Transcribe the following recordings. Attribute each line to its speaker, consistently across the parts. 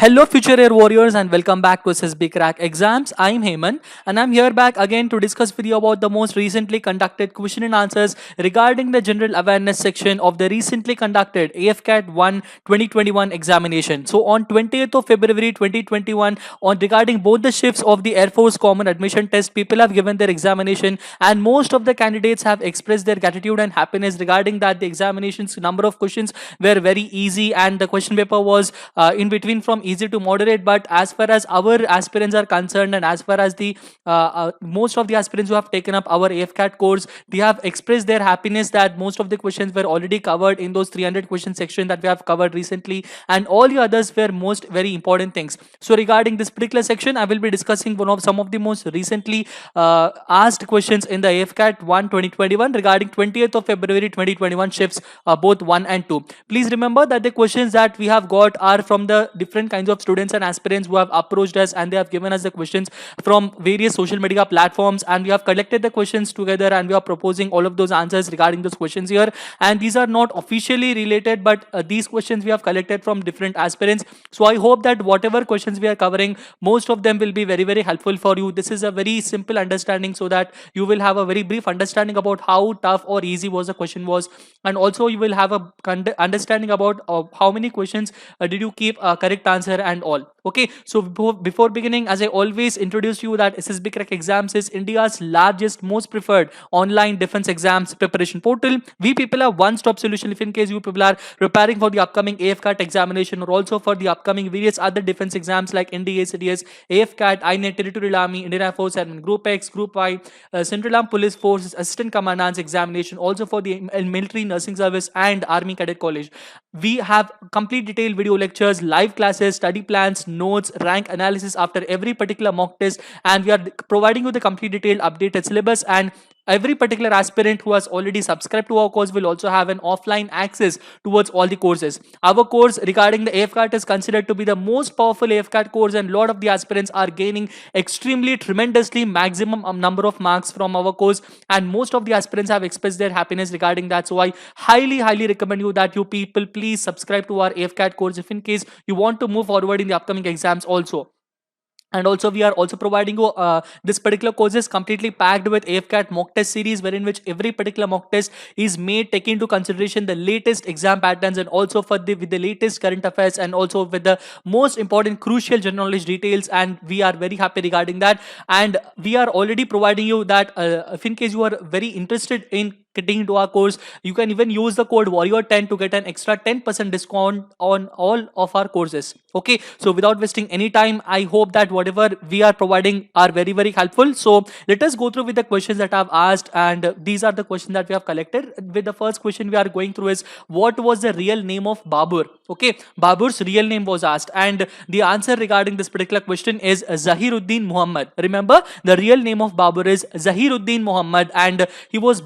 Speaker 1: Hello, future air warriors, and welcome back to SSB Crack Exams. I'm Heyman, and I'm here back again to discuss with you about the most recently conducted question and answers regarding the general awareness section of the recently conducted AFCAT 1 2021 examination. So, on 20th of February 2021, on regarding both the shifts of the Air Force Common Admission Test, people have given their examination, and most of the candidates have expressed their gratitude and happiness regarding that the examination's number of questions were very easy, and the question paper was in between from easy to moderate. But as far as our aspirants are concerned, and as far as the most of the aspirants who have taken up our AFCAT course, they have expressed their happiness that most of the questions were already covered in those 300 question section that we have covered recently, and all the others were most very important things. So regarding this particular section, I will be discussing one of some of the most recently asked questions in the AFCAT 1 2021 regarding 20th of February 2021 shifts, both 1 and 2. Please remember that the questions that we have got are from the different kinds of students and aspirants who have approached us, and they have given us the questions from various social media platforms, and we have collected the questions together, and we are proposing all of those answers regarding those questions here. And these are not officially related, but these questions we have collected from different aspirants. So I hope that whatever questions we are covering, most of them will be very helpful for you. This is a very simple understanding, so that you will have a very brief understanding about how tough or easy was the question was, and also you will have a understanding about how many questions did you keep a correct answer and all. Okay, so before beginning, as I always introduce you, that SSB Crack Exams is India's largest, most preferred online defense exams preparation portal. We people are one-stop solution if in case you people are preparing for the upcoming AFCAT examination, or also for the upcoming various other defense exams like NDA, CDS, AFCAT, INET, Territorial Army, Indian Air Force, and Group X, Group Y, Central Armed Police Forces, Assistant Commandant's examination, also for the military nursing service and Army Cadet College. We have complete detailed video lectures, live classes, study plans, notes, rank analysis after every particular mock test, and we are providing you the complete detailed updated syllabus. And every particular aspirant who has already subscribed to our course will also have an offline access towards all the courses. Our course regarding the AFCAT is considered to be the most powerful AFCAT course, and a lot of the aspirants are gaining extremely tremendously maximum number of marks from our course, and most of the aspirants have expressed their happiness regarding that. So I highly recommend you that you people please subscribe to our AFCAT course if in case you want to move forward in the upcoming exams also. And also we are also providing you this particular course is completely packed with AFCAT mock test series, wherein which every particular mock test is made taking into consideration the latest exam patterns, and also for the with the latest current affairs, and also with the most important crucial general knowledge details. And we are very happy regarding that, and we are already providing you that if in case you are very interested in getting into our course, you can even use the code warrior10 to get an extra 10% discount on all of our courses. Okay, so without wasting any time, I hope that whatever we are providing are very helpful. So let us go through with the questions that I've asked, and these are the questions that we have collected. With the first question we are going through is, what was the real name of Babur? Okay, Babur's real name was asked, and the answer regarding this particular question is Zahiruddin Muhammad. Remember, the real name of Babur is Zahiruddin Muhammad, and he was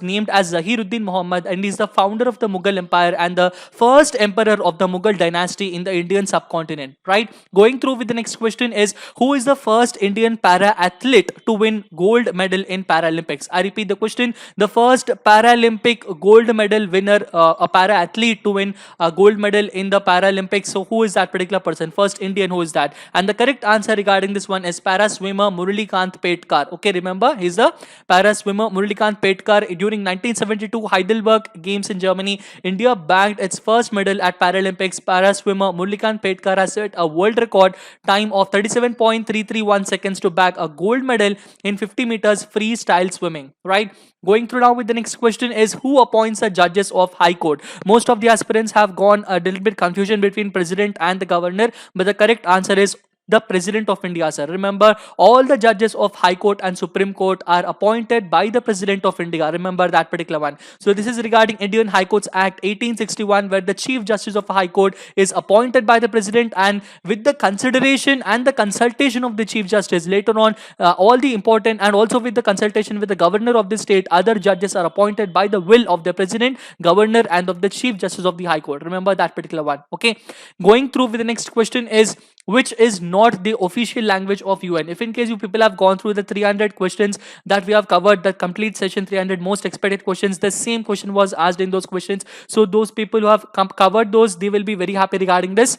Speaker 1: named as Zahiruddin Muhammad, and is the founder of the Mughal Empire and the first emperor of the Mughal dynasty in the Indian subcontinent. Right? Going through with the next question is, who is the first Indian para athlete to win gold medal in Paralympics? I repeat the question: the first Paralympic gold medal winner, a para athlete to win a gold medal in the Paralympics. So who is that particular person? First Indian, who is that? And the correct answer regarding this one is para swimmer Murlikant Petkar. Okay, remember, he's the para swimmer Murlikant Petkar. During 1972 Heidelberg Games in Germany, India bagged its first medal at Paralympics. Para swimmer Murlikant Petkar has set a world record time of 37.331 seconds to bag a gold medal in 50 meters freestyle swimming. Right? Going through now with the next question is, who appoints the judges of High Court? Most of the aspirants have gone a little bit confusion between president and the governor, but the correct answer is the President of India, sir. Remember, all the judges of High Court and Supreme Court are appointed by the President of India. Remember that particular one. So this is regarding Indian High Courts Act 1861, where the Chief Justice of High Court is appointed by the President, and with the consideration and the consultation of the Chief Justice, later on all the important, and also with the consultation with the Governor of the state, other judges are appointed by the will of the President, Governor, and of the Chief Justice of the High Court. Remember that particular one. Okay. Going through with the next question is, which is not the official language of UN? If in case you people have gone through the 300 questions that we have covered, the complete session 300 most expected questions, the same question was asked in those questions. So those people who have covered those, they will be very happy regarding this.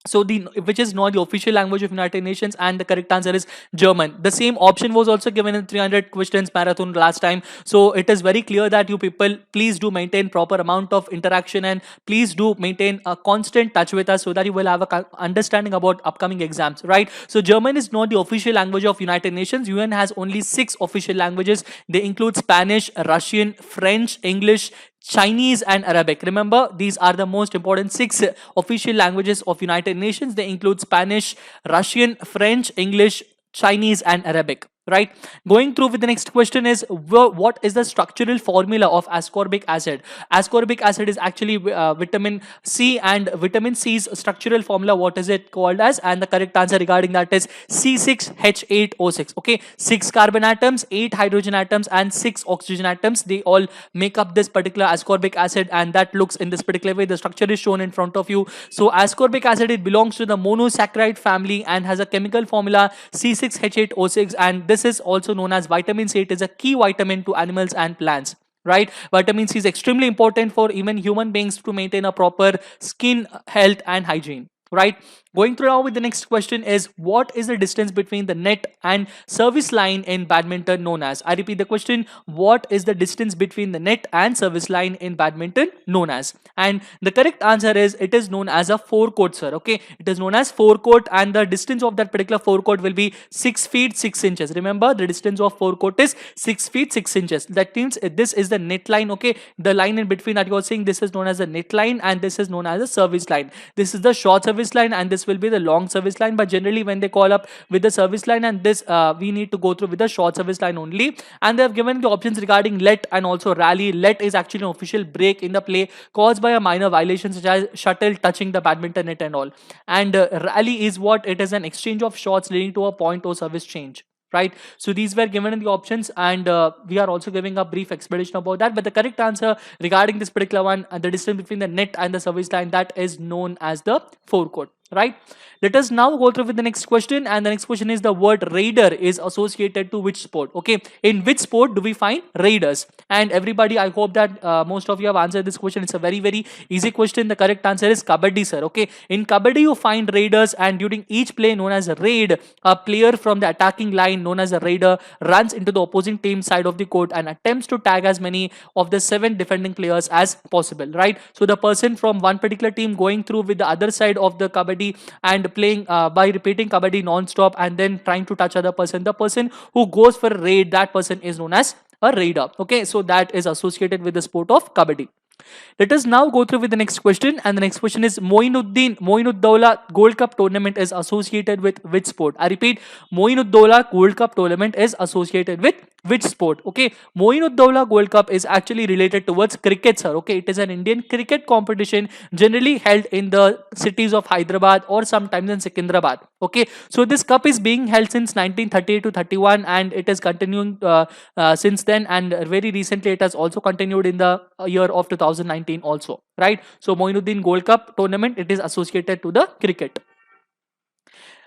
Speaker 1: so the which is not the official language of United Nations, and the correct answer is German. The same option was also given in 300 questions marathon last time, so it is very clear that you people please do maintain proper amount of interaction, and please do maintain a constant touch with us, so that you will have a understanding about upcoming exams, right? So German is not the official language of United Nations. UN has only 6 official languages. They include Spanish, Russian, French, English, Chinese and Arabic. Remember, these are the most important 6 official languages of United Nations. They include Spanish, Russian, French, English, Chinese and Arabic. Right. Going through with the next question is, what is the structural formula of ascorbic acid? Ascorbic acid is actually vitamin C, and vitamin C's structural formula, what is it called as? And the correct answer regarding that is C6H8O6. Okay, 6 carbon atoms, 8 hydrogen atoms and 6 oxygen atoms, they all make up this particular ascorbic acid, and that looks in this particular way. The structure is shown in front of you. So ascorbic acid, it belongs to the monosaccharide family and has a chemical formula C6H8O6, and this is also known as vitamin C. It is a key vitamin to animals and plants, right? Vitamin C is extremely important for even human beings to maintain a proper skin health and hygiene, right? Going through now with the next question is, what is the distance between the net and service line in badminton known as? I repeat the question, what is the distance between the net and service line in badminton known as? And the correct answer is, it is known as a forecourt, sir. Okay, it is known as forecourt, and the distance of that particular forecourt will be 6 feet 6 inches. Remember, the distance of forecourt is 6 feet 6 inches. That means this is the net line. Okay, the line in between that you are seeing, this is known as the net line, and this is known as a service line. This is the short service line, and this will be the long service line. But generally, when they call up with the service line, and this we need to go through with the short service line only. And they have given the options regarding let and also rally. Let is actually an official break in the play caused by a minor violation such as shuttle touching the badminton net and all. And rally is what? It is an exchange of shots leading to a point or service change, right? So these were given in the options, and we are also giving a brief explanation about that. But the correct answer regarding this particular one, the distance between the net and the service line, that is known as the forecourt, right? Let us now go through with the next question, and the next question is, the word raider is associated to which sport? Okay, in which sport do we find raiders? And everybody, I hope that most of you have answered this question. It's a very easy question. The correct answer is kabaddi, sir. Okay, in kabaddi you find raiders, and during each play known as a raid, a player from the attacking line known as a raider runs into the opposing team side of the court and attempts to tag as many of the 7 defending players as possible, right? So the person from one particular team going through with the other side of the kabaddi and playing by repeating kabaddi non-stop and then trying to touch other person, the person who goes for a raid, that person is known as a raider. Okay, so that is associated with the sport of kabaddi. Let us now go through with the next question, and the next question is, Moinuddaulah Gold Cup tournament is associated with which sport? I repeat, Moinuddaulah Gold Cup tournament is associated with which sport? Okay, Moinuddaulah Gold Cup is actually related towards cricket, sir. Okay, it is an Indian cricket competition generally held in the cities of Hyderabad or sometimes in Secunderabad. Okay, so this cup is being held since 1938 to 31, and it is continuing since then, and very recently it has also continued in the year of 2019 also, right? So Moinuddin Gold Cup tournament, it is associated to the cricket.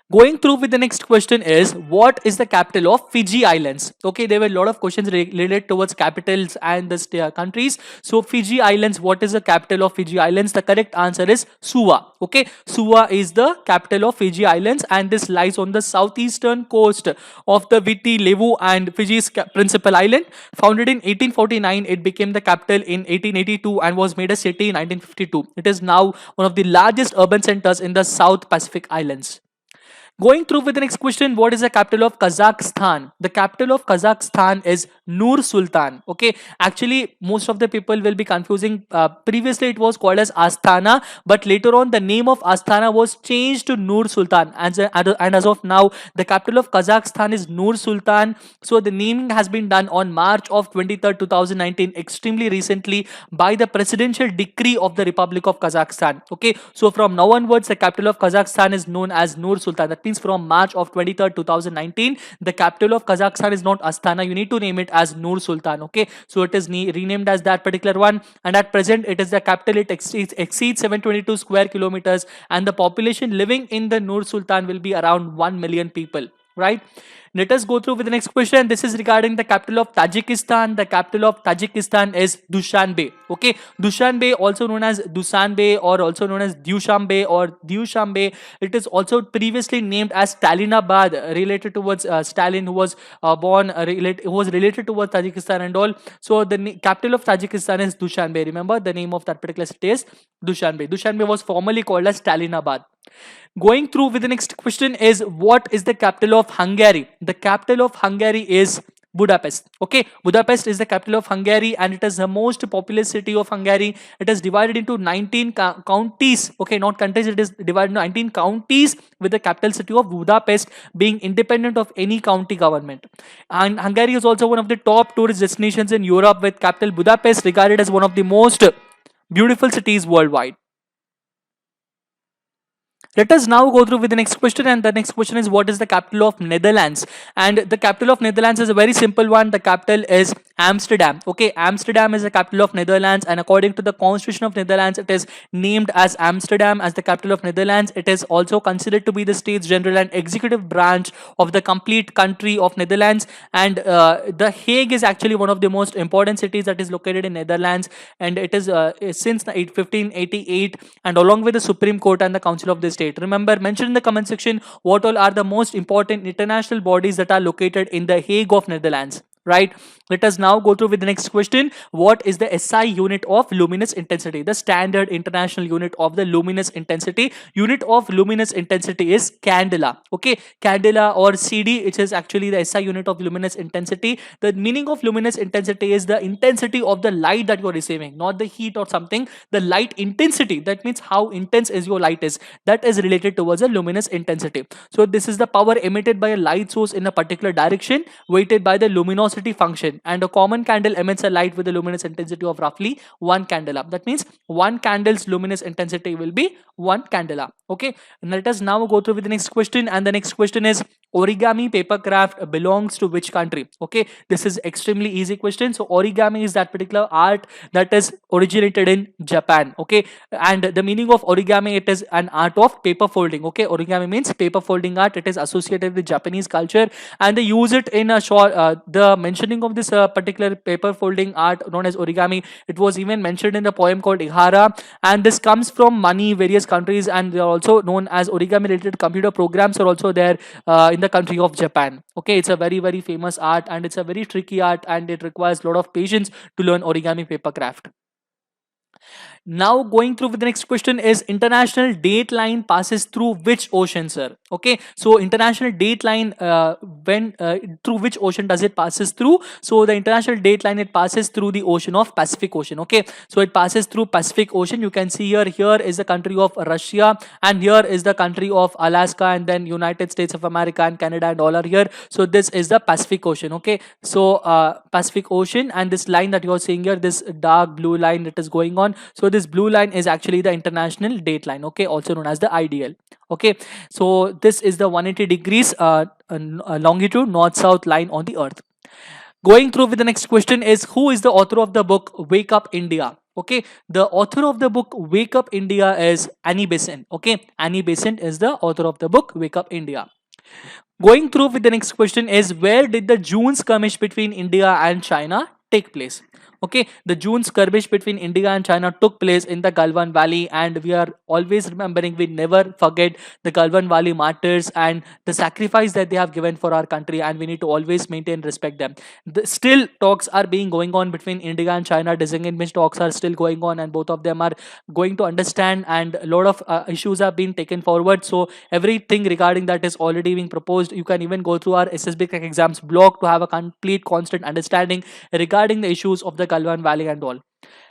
Speaker 1: Going through with the next question is, what is the capital of Fiji Islands? Okay, there were a lot of questions related towards capitals and the countries. So Fiji Islands, what is the capital of Fiji Islands? The correct answer is Suva. Okay, Suva is the capital of Fiji Islands, and this lies on the southeastern coast of the Viti Levu and Fiji's principal island. Founded in 1849, it became the capital in 1882 and was made a city in 1952. It is now one of the largest urban centers in the South Pacific Islands. Going through with the next question, what is the capital of Kazakhstan? The capital of Kazakhstan is Nur Sultan. Okay, actually most of the people will be confusing. Previously it was called as Astana, but later on the name of Astana was changed to Nur Sultan, and as of now the capital of Kazakhstan is Nur Sultan. So the naming has been done on March of 23rd 2019, extremely recently, by the presidential decree of the Republic of Kazakhstan. Okay, so from now onwards the capital of Kazakhstan is known as Nur Sultan. That means from March of 23rd 2019, the capital of Kazakhstan is not Astana. You need to name it as Nur Sultan. Okay, so it is renamed as that particular one, and at present it is the capital. It exceeds 722 square kilometers, and the population living in the Nur Sultan will be around 1 million people, right? Let us go through with the next question. This is regarding the capital of Tajikistan. The capital of Tajikistan is Dushanbe. Okay, Dushanbe, also known as Dusanbe or also known as Dushanbe or Dushanbe. It is also previously named as Stalinabad, related towards Stalin, who was who was related towards Tajikistan and all. So the capital of Tajikistan is Dushanbe. Remember the name of that particular city is Dushanbe. Dushanbe was formerly called as Stalinabad. Going through with the next question is, what is the capital of Hungary? The capital of Hungary is Budapest. Okay, Budapest is the capital of Hungary and it is the most populous city of Hungary. It is divided into 19 counties. Okay, not countries, it is divided into 19 counties with the capital city of Budapest being independent of any county government. And Hungary is also one of the top tourist destinations in Europe, with capital Budapest regarded as one of the most beautiful cities worldwide. Let us now go through with the next question, and the next question is, what is the capital of Netherlands? And the capital of Netherlands is a very simple one. The capital is Amsterdam. Okay, Amsterdam is the capital of Netherlands, and according to the Constitution of Netherlands, it is named as Amsterdam as the capital of Netherlands. It is also considered to be the States General and executive branch of the complete country of Netherlands. And the Hague is actually one of the most important cities that is located in Netherlands, and it is since 1588, and along with the Supreme Court and the Council of the State. Remember, mention in the comment section what all are the most important international bodies that are located in the Hague of Netherlands. Right. Let us now go through with the next question. What is the SI unit of luminous intensity? The standard international unit of the luminous intensity. Unit of luminous intensity is candela. Okay, candela or CD, which is actually the SI unit of luminous intensity. The meaning of luminous intensity is the intensity of the light that you are receiving, not the heat or something. The light intensity, that means how intense is your light is, that is related towards a luminous intensity. So this is the power emitted by a light source in a particular direction, weighted by the luminosity function, and a common candle emits a light with a luminous intensity of roughly 1 candela. That means one candle's luminous intensity will be 1 candela. Okay, and let us now go through with the next question, and the next question is, origami paper craft belongs to which country? Okay, this is extremely easy question. So origami is that particular art that is originated in Japan. Okay, and the meaning of origami, it is an art of paper folding. Okay, origami means paper folding art. It is associated with Japanese culture, and they use it in a short the mentioning of this particular paper folding art known as origami, it was even mentioned in the poem called Ihara, and this comes from many various countries, and they are also known as origami related computer programs are also there in the country of Japan. Okay, it's a very very famous art, and it's a very tricky art, and it requires a lot of patience to learn origami paper craft. Now going through with the next question is, international date line passes through which ocean, sir? Okay, so international date line, when through which ocean does it passes through? So the international date line, it passes through the ocean of Pacific Ocean. Okay, so it passes through Pacific Ocean. You can see here is the country of Russia, and here is the country of Alaska, and then United States of America and Canada and all are here. So this is the Pacific Ocean. Okay, so Pacific Ocean, and this line that you are seeing here, this dark blue line that is going on, so this blue line is actually the international date line. Okay, also known as the IDL. Okay, so this is the 180 degrees longitude north south line on the earth. Going through with the next question is, who is the author of the book Wake Up India? Okay, the author of the book Wake Up India is Annie Besant. Okay, Annie Besant is the author of the book Wake Up India. Going through with the next question is, where did the June skirmish between India and China take place? Okay, the June skirmish between India and China took place in the Galwan Valley, and we are always remembering, we never forget the Galwan Valley martyrs and the sacrifice that they have given for our country, and we need to always maintain respect them. Still talks are being going on between India and China. Disengagement talks are still going on, and both of them are going to understand, and a lot of issues have been taken forward. So everything regarding that is already being proposed. You can even go through our SSB Crack Exams blog to have a complete constant understanding regarding the issues of the Galwan Valley and all.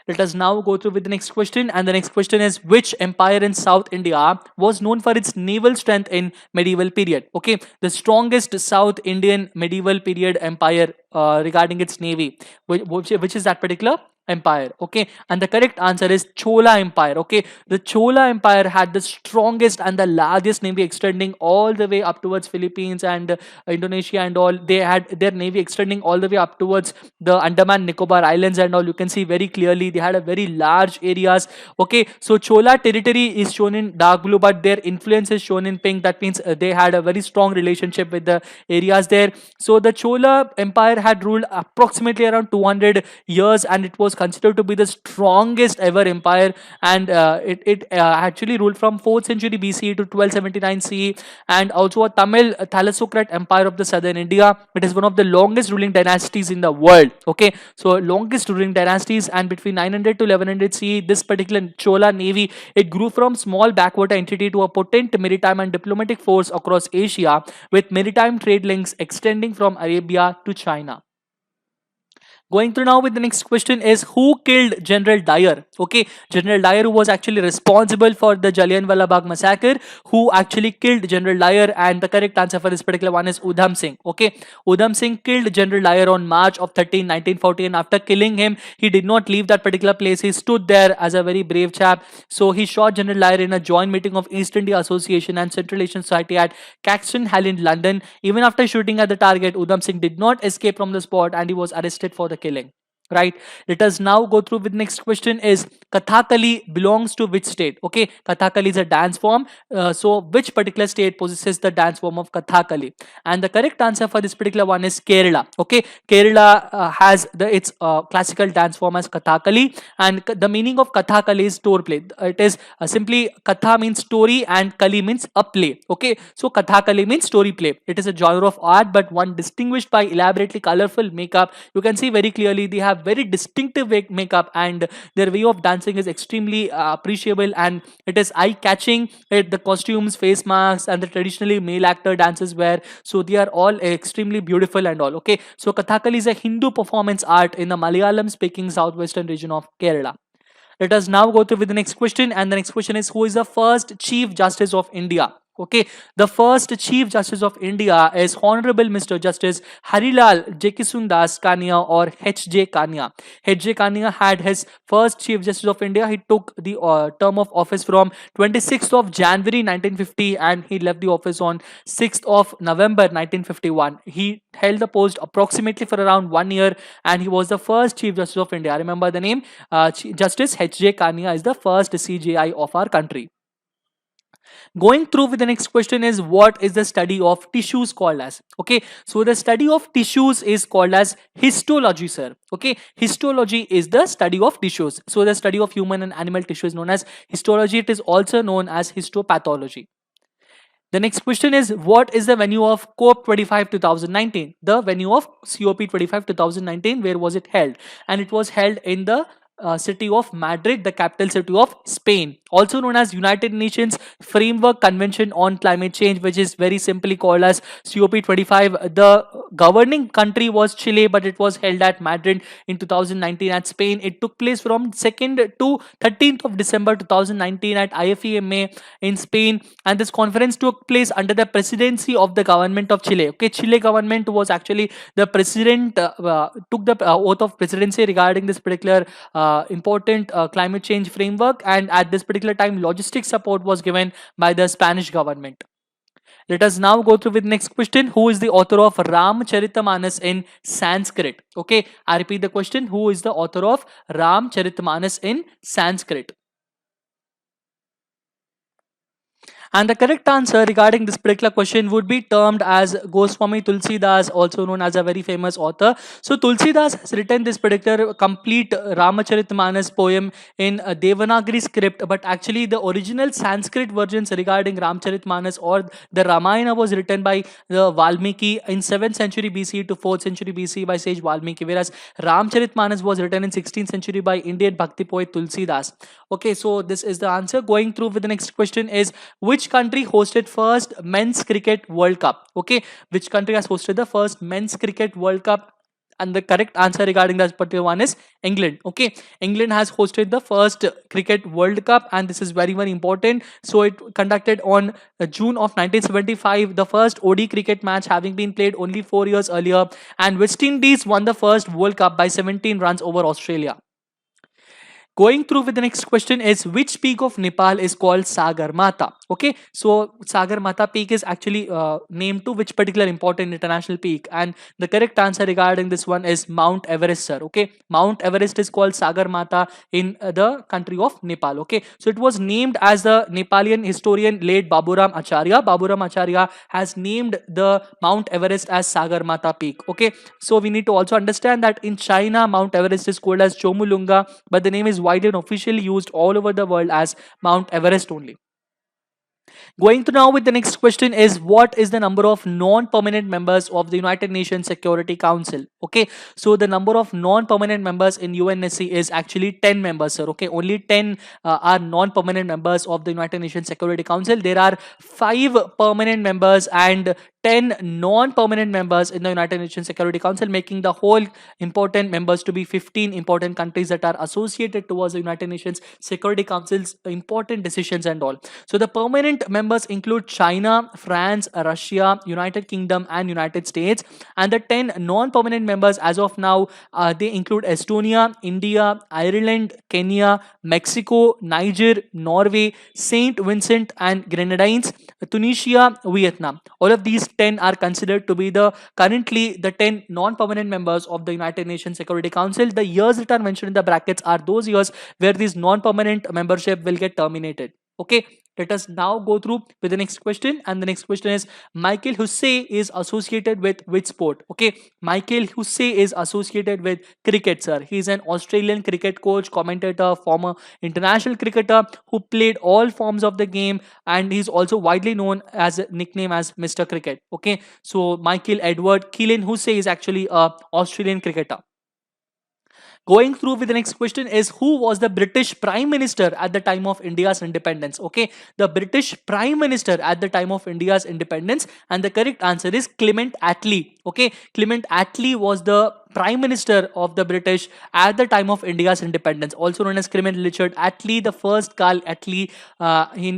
Speaker 1: Let us now go through with the next question, and the next question is, which empire in South India was known for its naval strength in medieval period? Okay, the strongest South Indian medieval period empire regarding its navy, which is that particular Empire. Okay, and the correct answer is Chola Empire. Okay, the Chola Empire had the strongest and the largest navy extending all the way up towards Philippines and Indonesia and all. They had their navy extending all the way up towards the Andaman Nicobar Islands and all. You can see very clearly they had a very large areas. Okay, so Chola territory is shown in dark blue, but their influence is shown in pink. That means they had a very strong relationship with the areas there. So the Chola Empire had ruled approximately around 200 years, and it was considered to be the strongest ever empire. And it actually ruled from 4th century BCE to 1279 CE, and also a Tamil Thalassocrat empire of the southern India. It is one of the longest ruling dynasties in the world. Okay, so longest ruling dynasties, and between 900 to 1100 CE, this particular Chola navy, it grew from small backwater entity to a potent maritime and diplomatic force across Asia, with maritime trade links extending from Arabia to China. Going through now with the next question is, who killed General Dyer? Okay, General Dyer, who was actually responsible for the Jallianwala Bagh massacre, who actually killed General Dyer, and the correct answer for this particular one is Udham Singh. Okay, Udham Singh killed General Dyer on March of 13, 1940, and after killing him, he did not leave that particular place. He stood there as a very brave chap. So he shot General Dyer in a joint meeting of East India Association and Central Asian Society at Caxton Hall in London. Even after shooting at the target, Udham Singh did not escape from the spot, and he was arrested for the killing. Right, let us now go through with next question is, Kathakali belongs to which state? Okay, Kathakali is a dance form. So which particular state possesses the dance form of Kathakali? And the correct answer for this particular one is Kerala. Okay, Kerala has its classical dance form as Kathakali, and the meaning of Kathakali is store play. It is simply Katha means story and Kali means a play. Okay, so Kathakali means story play. It is a genre of art, but one distinguished by elaborately colorful makeup. You can see very clearly they have very distinctive makeup, and their way of dancing is extremely appreciable, and it is eye catching. The costumes, face masks, and the traditionally male actor dances wear, so they are all extremely beautiful and all. Okay, so Kathakali is a Hindu performance art in the Malayalam speaking southwestern region of Kerala. Let us now go through with the next question, and the next question is, who is the first Chief Justice of India? Okay, the first Chief Justice of India is Honorable Mr. Justice Harilal Jekisundas Kania, or H.J. Kania. H.J. Kania had his first Chief Justice of India. He took the term of office from 26th of January 1950, and he left the office on 6th of November 1951. He held the post approximately for around 1 year, and he was the first Chief Justice of India. Remember the name, Justice H.J. Kania is the first CJI of our country. Going through with the next question is, what is the study of tissues called as? Okay, so the study of tissues is called as histology, sir. Okay, histology is the study of tissues. So the study of human and animal tissue is known as histology. It is also known as histopathology. The next question is, what is the venue of COP25 2019? The venue of COP25 2019, where was it held? And it was held in the city of Madrid, the capital city of Spain, also known as United Nations Framework Convention on Climate Change, which is very simply called as COP25. The governing country was Chile, but it was held at Madrid in 2019 at Spain. It took place from 2nd to 13th of December 2019 at IFEMA in Spain, and this conference took place under the presidency of the government of Chile. Okay, Chile government was actually the president took the oath of presidency regarding this particular important climate change framework, and at this particular time logistics support was given by the Spanish government. Let us now go through with next question. Who is the author of Ramcharitamanas in Sanskrit? Okay, I repeat the question. Who is the author of Ramcharitamanas in Sanskrit? And the correct answer regarding this particular question would be termed as Goswami Tulsidas, also known as a very famous author. So Tulsidas has written this particular complete Ramcharitmanas poem in Devanagari script, but actually the original Sanskrit versions regarding Ramcharitmanas or the Ramayana was written by the Valmiki in 7th century BC to 4th century BC by sage Valmiki, whereas Ramcharitmanas was written in 16th century by Indian Bhakti poet Tulsidas. Okay, so this is the answer. Going through with the next question is, which country hosted first men's cricket World Cup? Okay, which country has hosted the first men's cricket World Cup? And the correct answer regarding that particular one is England. Okay, England has hosted the first cricket World Cup, and this is very, very important. So it conducted on June of 1975, the first OD cricket match having been played only 4 years earlier, and West Indies won the first World Cup by 17 runs over Australia. Going through with the next question is which peak of Nepal is called Sagarmatha? Okay, so Sagarmatha peak is actually named to which particular important international peak, and the correct answer regarding this one is Mount Everest, sir. Okay, Mount Everest is called Sagarmatha in the country of Nepal. Okay, so it was named as the Nepalian historian late Baburam Acharya. Baburam Acharya has named the Mount Everest as Sagarmatha peak. Okay, so we need to also understand that in China, Mount Everest is called as Chomolunga, but the name is widely and officially used all over the world as Mount Everest only. Going to now with the next question is what is the number of non-permanent members of the United Nations Security Council? Okay, so the number of non-permanent members in UNSC is actually 10 members, sir. Okay, only 10 are non-permanent members of the United Nations Security Council. There are 5 permanent members and 10 non-permanent members in the United Nations Security Council, making the whole important members to be 15 important countries that are associated towards the United Nations Security Council's important decisions and all. So the permanent members include China, France, Russia, United Kingdom, and United States. And the 10 non-permanent members as of now, they include Estonia, India, Ireland, Kenya, Mexico, Niger, Norway, Saint Vincent and Grenadines, Tunisia, Vietnam. All of these 10 are considered to be the currently the 10 non-permanent members of the United Nations Security Council. The years that are mentioned in the brackets are those years where this non-permanent membership will get terminated. Okay, let us now go through with the next question, and the next question is Michael Hussey is associated with which sport? Okay, Michael Hussey is associated with cricket, sir. He is an Australian cricket coach, commentator, former international cricketer who played all forms of the game, and he's also widely known as a nickname as Mr. Cricket. Okay, so Michael Edward Keelan Hussey is actually a Australian cricketer. Going through with the next question is who was the British Prime Minister at the time of India's independence? Okay, the British Prime Minister at the time of India's independence, and the correct answer is Clement Attlee. Okay, Clement Attlee was the Prime Minister of the British at the time of India's independence, also known as Clement Richard Attlee, the first Carl Attlee.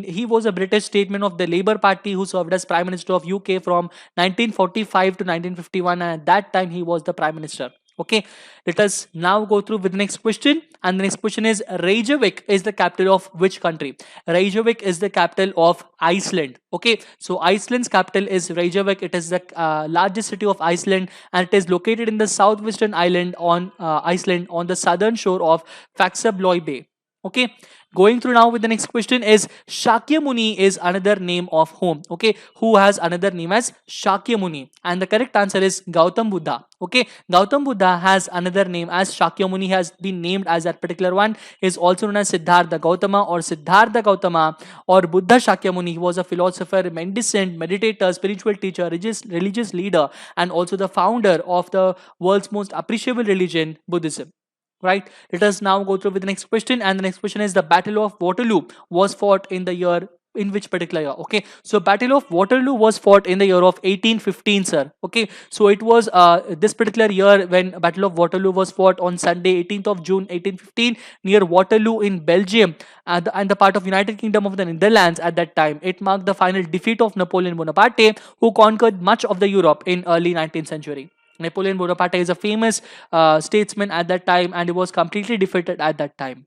Speaker 1: He was a British statesman of the Labour Party who served as Prime Minister of UK from 1945 to 1951, and at that time he was the Prime Minister. Okay, let us now go through with the next question, and the next question is Reykjavik is the capital of which country? Reykjavik is the capital of Iceland. Okay, so Iceland's capital is Reykjavik. It is the largest city of Iceland, and it is located in the southwestern island on Iceland on the southern shore of Faxaflói Bay. Okay, going through now with the next question is Shakyamuni is another name of whom? Okay, who has another name as Shakyamuni? And the correct answer is Gautam Buddha. Okay, Gautam Buddha has another name as Shakyamuni, has been named as that particular one, is also known as Siddhartha Gautama or Siddhartha Gautama or Buddha Shakyamuni. He was a philosopher, mendicant, meditator, spiritual teacher, religious leader, and also the founder of the world's most appreciable religion, Buddhism. Right, let us now go through with the next question, and the next question is the Battle of Waterloo was fought in the year in which particular year? Okay, so Battle of Waterloo was fought in the year of 1815, sir. Okay, so it was this particular year when Battle of Waterloo was fought on Sunday 18th of June 1815 near Waterloo in Belgium and the part of United Kingdom of the Netherlands. At that time it marked the final defeat of Napoleon Bonaparte, who conquered much of the Europe in early 19th century. Napoleon Bonaparte is a famous statesman at that time, and he was completely defeated at that time.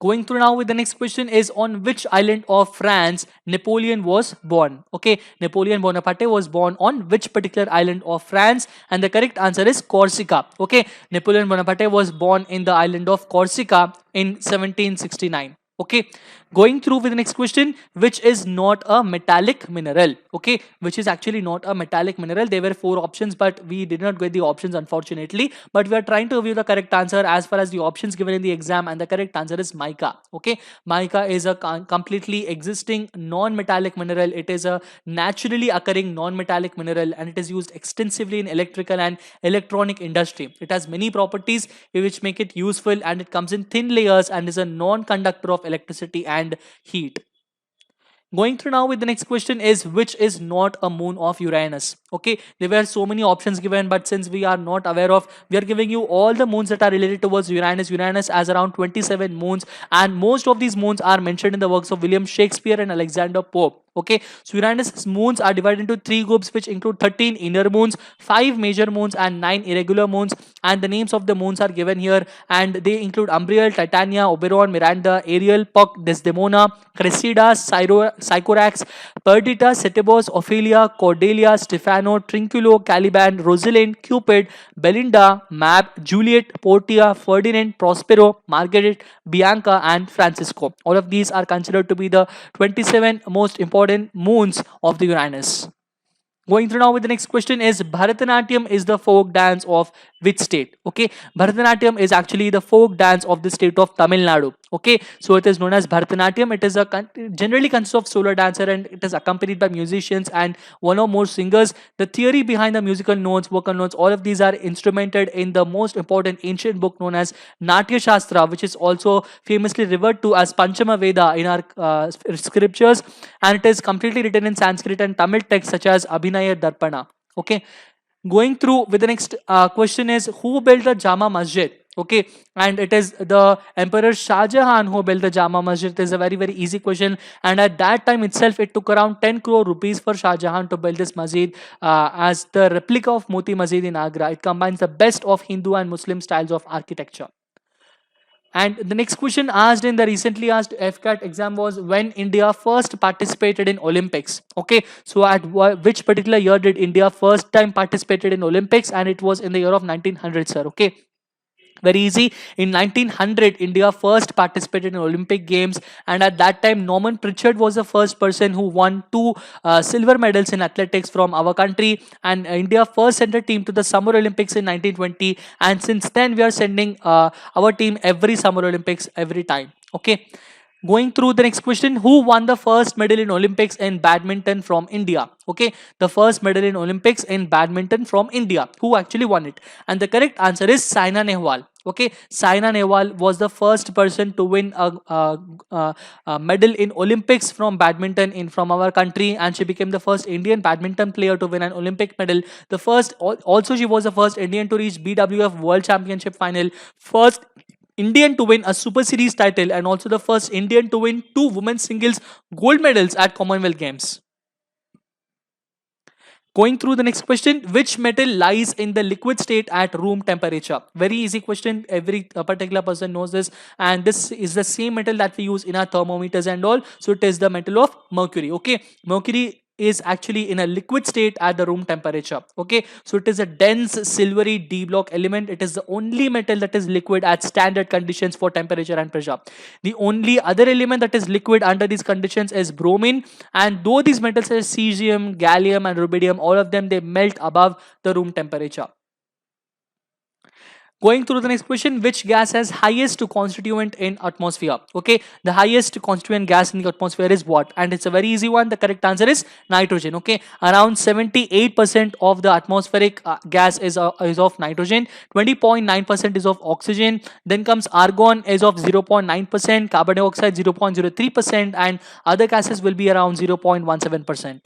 Speaker 1: Going through now with the next question is on which island of France Napoleon was born? Okay, Napoleon Bonaparte was born on which particular island of France? And the correct answer is Corsica. Okay, Napoleon Bonaparte was born in the island of Corsica in 1769. Okay, going through with the next question, which is not a metallic mineral? Okay, which is actually not a metallic mineral. There were 4 options, but we did not get the options unfortunately, but we are trying to review the correct answer as far as the options given in the exam, and the correct answer is mica. Okay, mica is a completely existing non-metallic mineral. It is a naturally occurring non-metallic mineral, and it is used extensively in electrical and electronic industry. It has many properties which make it useful, and it comes in thin layers and is a non-conductor of electricity and heat. Going through now with the next question is which is not a moon of Uranus? Okay, there were so many options given, but since we are not aware of, we are giving you all the moons that are related towards Uranus. Uranus has around 27 moons, and most of these moons are mentioned in the works of William Shakespeare and Alexander Pope. Okay, so Uranus's moons are divided into three groups, which include 13 inner moons, 5 major moons, and 9 irregular moons. And the names of the moons are given here, and they include Umbriel, Titania, Oberon, Miranda, Ariel, Puck, Desdemona, Cressida, Sycorax, Perdita, Setebos, Ophelia, Cordelia, Stefano, Trinculo, Caliban, Rosalind, Cupid, Belinda, Mab, Juliet, Portia, Ferdinand, Prospero, Margaret, Bianca, and Francisco. All of these are considered to be the 27 most important moons of the Uranus. Going through now with the next question is Bharatanatyam is the folk dance of which state? Okay, Bharatanatyam is actually the folk dance of the state of Tamil Nadu. Okay, so it is known as Bharatanatyam. It is generally consists of solo dancer, and it is accompanied by musicians and one or more singers. The theory behind the musical notes, vocal notes, all of these are instrumented in the most important ancient book known as Natya Shastra, which is also famously referred to as Panchama Veda in our scriptures, and it is completely written in Sanskrit and Tamil texts such as Abhinaya Darpana. Okay, going through with the next question is who built the Jama Masjid? Okay, and it is the Emperor Shah Jahan who built the Jama Masjid. It is a very easy question, and at that time itself, it took around 10 crore rupees for Shah Jahan to build this masjid as the replica of Moti Masjid in Agra. It combines the best of Hindu and Muslim styles of architecture. And the next question asked in the recently asked FCAT exam was when India first participated in Olympics. Okay, so at which particular year did India first time participated in Olympics? And it was in the year of 1900, sir. Okay, very easy. In 1900, India first participated in Olympic Games, and at that time, Norman Pritchard was the first person who won two silver medals in athletics from our country. And India first sent a team to the Summer Olympics in 1920, and since then, we are sending our team every Summer Olympics every time. Okay. Going through the next question, who won the first medal in Olympics in badminton from India? Okay, the first medal in Olympics in badminton from India. Who actually won it? And the correct answer is Saina Nehwal. Okay, Saina Nehwal was the first person to win a medal in Olympics from badminton in from our country, and she became the first Indian badminton player to win an Olympic medal. The first, also she was the first Indian to reach BWF World Championship final. First Indian to win a Super Series title, and also the first Indian to win two women's singles gold medals at Commonwealth Games. Going through the next question, which metal lies in the liquid state at room temperature? Very easy question. Every particular person knows this, and this is the same metal that we use in our thermometers and all. So it is the metal of mercury. Okay, mercury is actually in a liquid state at the room temperature. Okay, so it is a dense silvery d block element. It is the only metal that is liquid at standard conditions for temperature and pressure. The only other element that is liquid under these conditions is bromine, and though these metals are cesium, gallium, and rubidium, all of them they melt above the room temperature. Going through the next question, which gas has highest constituent in atmosphere? Okay, the highest constituent gas in the atmosphere is what? And it's a very easy one. The correct answer is nitrogen. Okay, around 78% of the atmospheric gas is of nitrogen. 20.9% is of oxygen. Then comes argon is of 0.9%, carbon dioxide 0.03%, and other gases will be around 0.17%.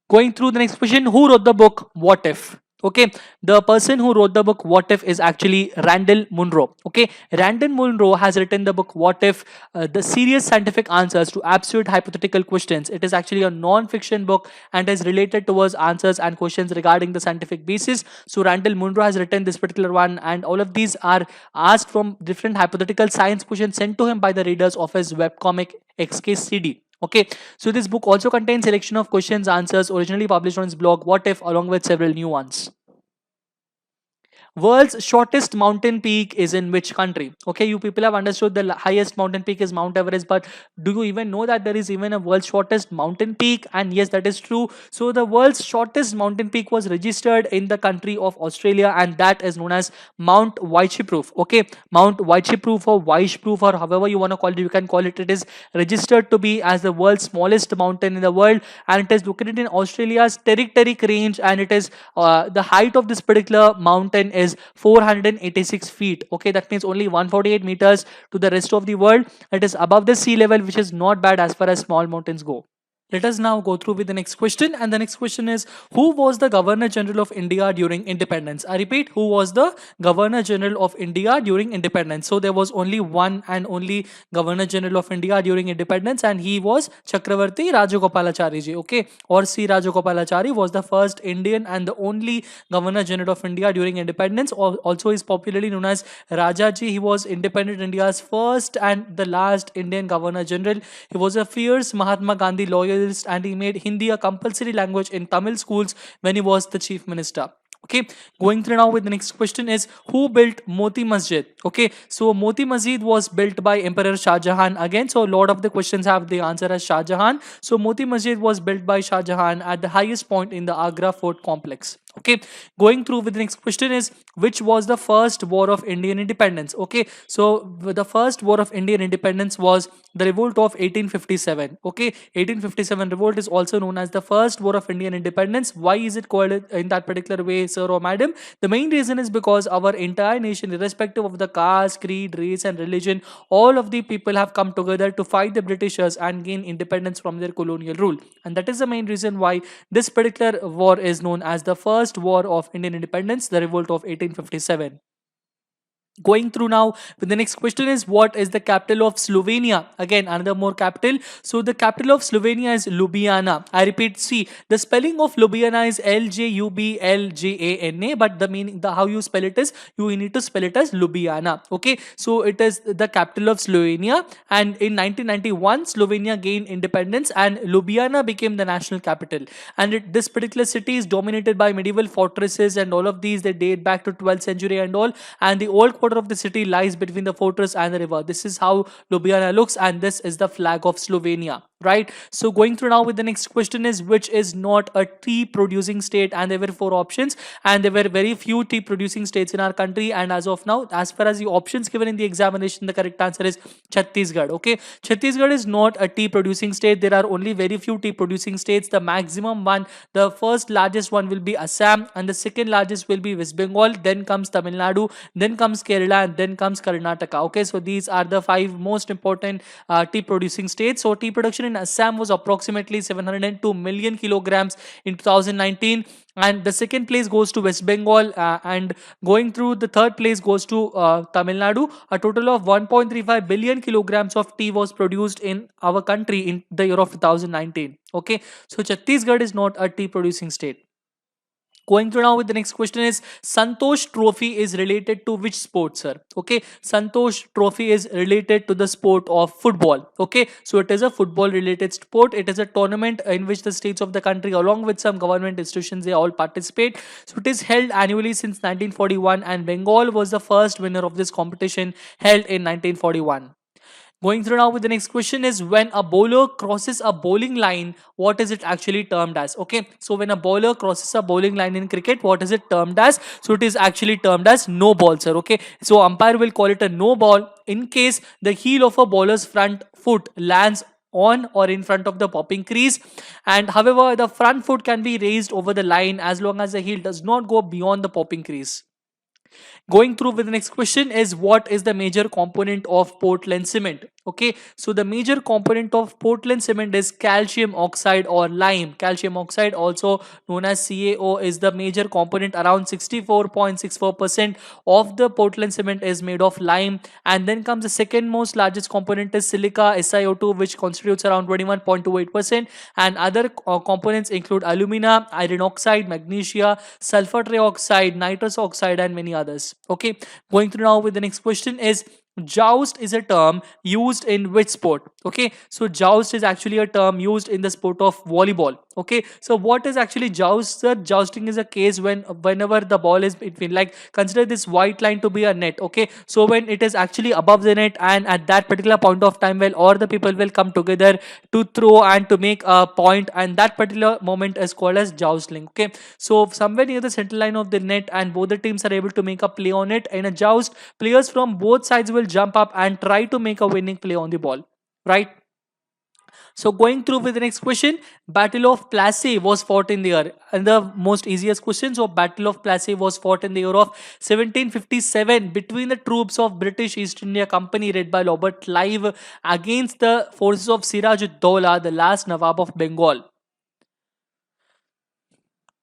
Speaker 1: Going through the next question, who wrote the book What If? Okay, the person who wrote the book What If is actually Randall Munro. Okay, Randall Munro has written the book What If, the serious scientific answers to absurd hypothetical questions. It is actually a non-fiction book and is related towards answers and questions regarding the scientific basis. So Randall Munro has written this particular one, and all of these are asked from different hypothetical science questions sent to him by the readers of his webcomic XKCD. Okay, so this book also contains selection of questions answers originally published on his blog What If, along with several new ones. World's shortest mountain peak is in which country? Okay, you people have understood the highest mountain peak is Mount Everest, but do you even know that there is even a world's shortest mountain peak? And yes, that is true. So the world's shortest mountain peak was registered in the country of Australia, and that is known as Mount Waichiproof. Okay, Mount Waichiproof or Waichproof or however you want to call it, you can call it. It is registered to be as the world's smallest mountain in the world, and it is located in Australia's Territoric Range, and it is the height of this particular mountain is 486 feet. Okay, that means only 148 meters to the rest of the world. It is above the sea level, which is not bad as far as small mountains go. Let us now go through with the next question. And the next question is, who was the Governor General of India during independence? I repeat, who was the Governor General of India during independence? So there was only one and only Governor General of India during independence, and he was Chakravarti Rajagopalachari ji. Okay, or C. Rajagopalachari was the first Indian and the only Governor General of India during independence. Also is popularly known as Rajaji. He was independent India's first and the last Indian Governor General. He was a fierce Mahatma Gandhi loyalist, and he made Hindi a compulsory language in Tamil schools when he was the chief minister. Okay, going through now with the next question is, who built Moti Masjid? Okay, so Moti Masjid was built by Emperor Shah Jahan again. So a lot of the questions have the answer as Shah Jahan. So Moti Masjid was built by Shah Jahan at the highest point in the Agra Fort complex. Okay, going through with the next question is, which was the first war of Indian independence? Okay, so the first war of Indian independence was the revolt of 1857. Okay, 1857 revolt is also known as the first war of Indian independence. Why is it called in that particular way, sir or madam? The main reason is because our entire nation, irrespective of the caste, creed, race, and religion, all of the people have come together to fight the Britishers and gain independence from their colonial rule. And that is the main reason why this particular war is known as the first war of Indian independence, the revolt of 1857. Going through now with the next question is, what is the capital of Slovenia? Again, another more capital. So the capital of Slovenia is Ljubljana. I repeat, see, the spelling of Ljubljana is LjubljanA, but the meaning, the how you spell it is, you need to spell it as Ljubljana. Okay, so it is the capital of Slovenia, and in 1991 Slovenia gained independence and Ljubljana became the national capital. And this particular city is dominated by medieval fortresses, and all of these, they date back to 12th century and all. And the old quarter of the city lies between the fortress and the river. This is how Ljubljana looks, and this is the flag of Slovenia. Right, so going through now with the next question is, which is not a tea producing state? And there were four options, and there were very few tea producing states in our country. And as of now, as far as the options given in the examination, the correct answer is Chhattisgarh. Okay, Chhattisgarh is not a tea producing state. There are only very few tea producing states. The maximum one, the first largest one will be Assam, and the second largest will be West Bengal, then comes Tamil Nadu, then comes Kerala, and then comes Karnataka. Okay, so these are the five most important tea producing states. So tea production in Assam was approximately 702 million kilograms in 2019, and the second place goes to West Bengal, and going through the third place goes to Tamil Nadu. A total of 1.35 billion kilograms of tea was produced in our country in the year of 2019. Okay, so Chhattisgarh is not a tea producing state. Going through now with the next question is, Santosh Trophy is related to which sport, sir? Okay, Santosh Trophy is related to the sport of football. Okay, so it is a football related sport. It is a tournament in which the states of the country, along with some government institutions, they all participate. So it is held annually since 1941, and Bengal was the first winner of this competition, held in 1941. Going through now with the next question is, when a bowler crosses a bowling line, what is it actually termed as? Okay, so when a bowler crosses a bowling line in cricket, what is it termed as? So it is actually termed as no ball, sir. Okay, so umpire will call it a no ball in case the heel of a bowler's front foot lands on or in front of the popping crease, and however the front foot can be raised over the line as long as the heel does not go beyond the popping crease. Going through with the next question is, what is the major component of Portland cement? Okay, so the major component of Portland cement is calcium oxide or lime. Calcium oxide, also known as CaO, is the major component. Around 64.64% of the Portland cement is made of lime. And then comes the second most largest component is silica, SiO2, which constitutes around 21.28%. And other components include alumina, iron oxide, magnesia, sulfur trioxide, nitrous oxide, and many others. Okay, going through now with the next question is, joust is a term used in which sport? Okay, so joust is actually a term used in the sport of volleyball. Okay, so what is actually joust, sir? Jousting is a case whenever the ball is between, like, consider this white line to be a net. Okay, so when it is actually above the net, and at that particular point of time, well, all the people will come together to throw and to make a point, and that particular moment is called as jousting. Okay, so somewhere near the center line of the net, and both the teams are able to make a play on it. In a joust, players from both sides will jump up and try to make a winning play on the ball, right? So going through with the next question, Battle of Plassey was fought in the year, and the most easiest question. So Battle of Plassey was fought in the year of 1757 between the troops of British East India Company led by Robert Clive against the forces of Siraj ud-Dowlah, the last Nawab of Bengal.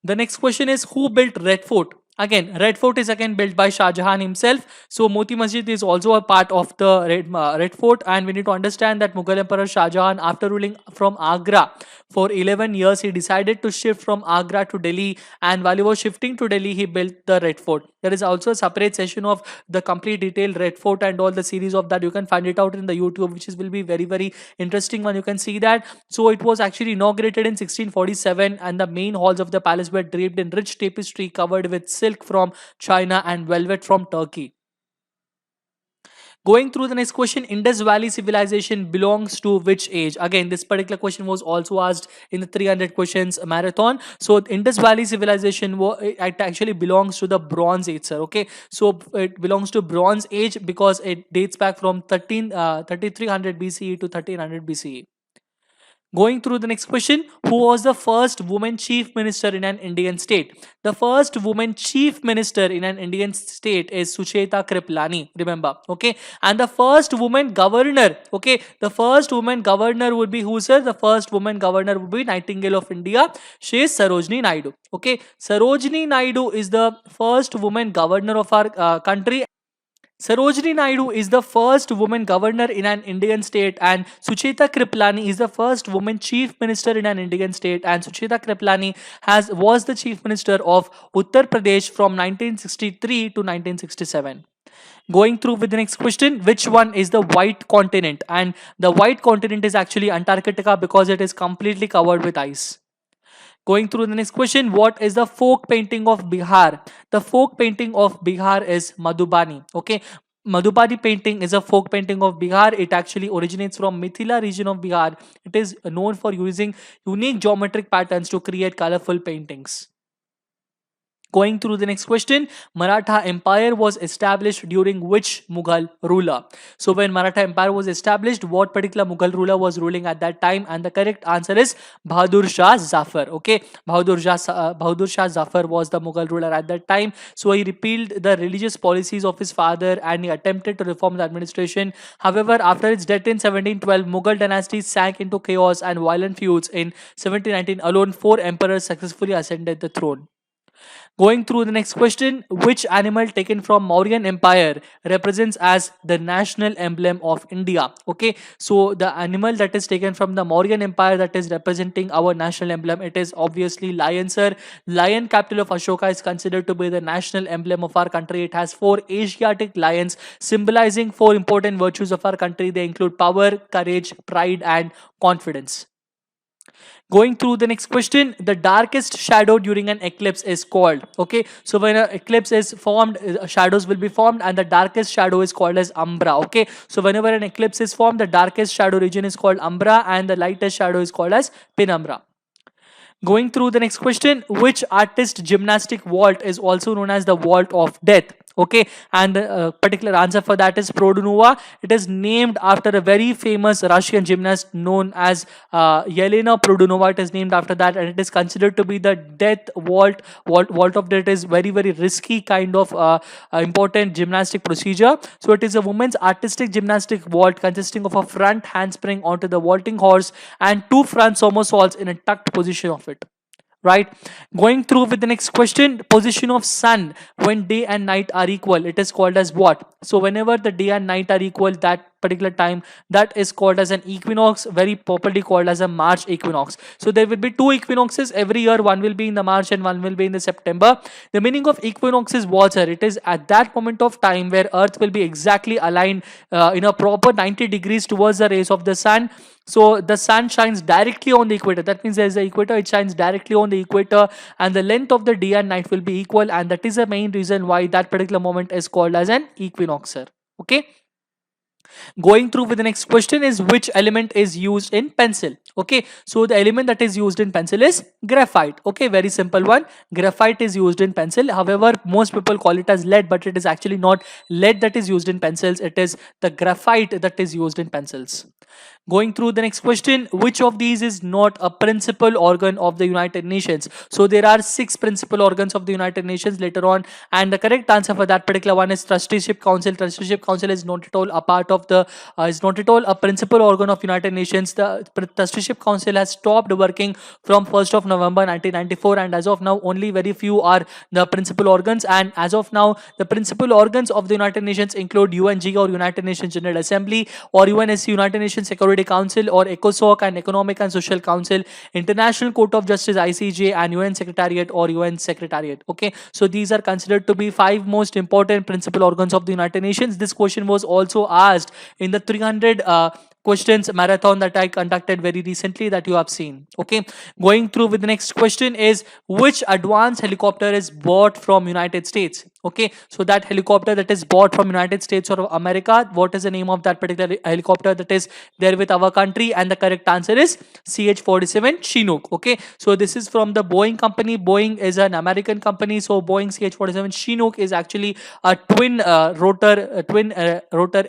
Speaker 1: The next question is, who built Red Fort? Again, Red Fort is again built by Shah Jahan himself. So Moti Masjid is also a part of the Red Fort, and we need to understand that Mughal Emperor Shah Jahan, after ruling from Agra for 11 years, he decided to shift from Agra to Delhi, and while he was shifting to Delhi, he built the Red Fort. There is also a separate session of the complete detailed Red Fort and all the series of that. You can find it out in the YouTube, which is will be very interesting one. You can see that. So it was actually inaugurated in 1647, and the main halls of the palace were draped in rich tapestry covered with silk from China and velvet from Turkey. Going through the next question, Indus Valley civilization belongs to which age? Again, this particular question was also asked in the 300 questions marathon. So Indus Valley civilization, it actually belongs to the Bronze Age, sir. Okay, so it belongs to Bronze Age because it dates back from 3300 BCE to 1300 BCE. Going through the next question, who was the first woman chief minister in an Indian state? The first woman chief minister in an Indian state is Sucheta Kriplani, remember, okay? And the first woman governor, okay? The first woman governor would be who, sir? The first woman governor would be Nightingale of India. She is Sarojini Naidu, okay? Sarojini Naidu is the first woman governor of our country. Sarojini Naidu is the first woman governor in an Indian state, and Sucheta Kriplani is the first woman chief minister in an Indian state. And Sucheta Kriplani was the chief minister of Uttar Pradesh from 1963 to 1967. Going through with the next question, which one is the white continent? And the white continent is actually Antarctica because it is completely covered with ice. Going through the next question, what is the folk painting of Bihar? The folk painting of Bihar is Madhubani. Okay, Madhubani painting is a folk painting of Bihar. It actually originates from Mithila region of Bihar. It is known for using unique geometric patterns to create colorful paintings. Going through the next question, Maratha Empire was established during which Mughal ruler? So when Maratha Empire was established, what particular Mughal ruler was ruling at that time? And the correct answer is Bahadur Shah Zafar. Okay, Bahadur Shah Zafar was the Mughal ruler at that time. So he repealed the religious policies of his father and he attempted to reform the administration. However, after his death in 1712, Mughal dynasty sank into chaos and violent feuds. In 1719 alone, 4 emperors successfully ascended the throne. Going through the next question, which animal taken from Mauryan Empire represents as the national emblem of India? Okay, so the animal that is taken from the Mauryan Empire that is representing our national emblem, it is obviously lion, sir. Lion, capital of Ashoka, is considered to be the national emblem of our country. It has 4 Asiatic lions symbolizing 4 important virtues of our country. They include power, courage, pride, and confidence. Going through the next question, the darkest shadow during an eclipse is called. Okay, so when an eclipse is formed, shadows will be formed, and the darkest shadow is called as umbra. Okay, so whenever an eclipse is formed, the darkest shadow region is called umbra, and the lightest shadow is called as penumbra. Going through the next question, which artist gymnastic vault is also known as the vault of death? Okay, and the particular answer for that is Produnova. It is named after a very famous Russian gymnast known as Yelena Produnova. It is named after that, and it is considered to be the death vault of death is very risky kind of important gymnastic procedure. So it is a woman's artistic gymnastic vault consisting of a front handspring onto the vaulting horse and 2 front somersaults in a tucked position of it. Right, going through with the next question, position of sun when day and night are equal, it is called as what? So whenever the day and night are equal, that particular time, that is called as an equinox, very popularly called as a March equinox. So there will be 2 equinoxes every year, one will be in the March and one will be in the September. The meaning of equinox is what, sir? It is at that moment of time where earth will be exactly aligned in a proper 90 degrees towards the rays of the sun. So the sun shines directly on the equator. That means there is the equator, it shines directly on the equator, and the length of the day and night will be equal, and that is the main reason why that particular moment is called as an equinox, sir. Okay. Going through with the next question is which element is used in pencil. Okay, so the element that is used in pencil is graphite. Okay, very simple one. Graphite is used in pencil. However, most people call it as lead, but it is actually not lead that is used in pencils. It is the graphite that is used in pencils. Going through the next question, which of these is not a principal organ of the United Nations? So there are 6 principal organs of the United Nations later on, and the correct answer for that particular one is Trusteeship Council. Trusteeship Council is not at all a part of the is not at all a principal organ of United Nations. The Trusteeship Council has stopped working from 1st of November 1994, and as of now only very few are the principal organs. And as of now, the principal organs of the United Nations include UNG or United Nations General Assembly, or UNSC, United Nations Security Council, or ECOSOC and Economic and Social Council, International Court of Justice ICJ, and UN Secretariat or UN Secretariat. Okay, so these are considered to be 5 most important principal organs of the United Nations. This question was also asked in the 300 questions marathon that I conducted very recently that you have seen. Okay, going through with the next question is which advanced helicopter is bought from United States? Okay, so that helicopter that is bought from United States or America, what is the name of that particular helicopter that is there with our country? And the correct answer is CH-47 Chinook. Okay, so this is from the Boeing company. Boeing is an American company, so Boeing CH-47 Chinook is actually a twin rotor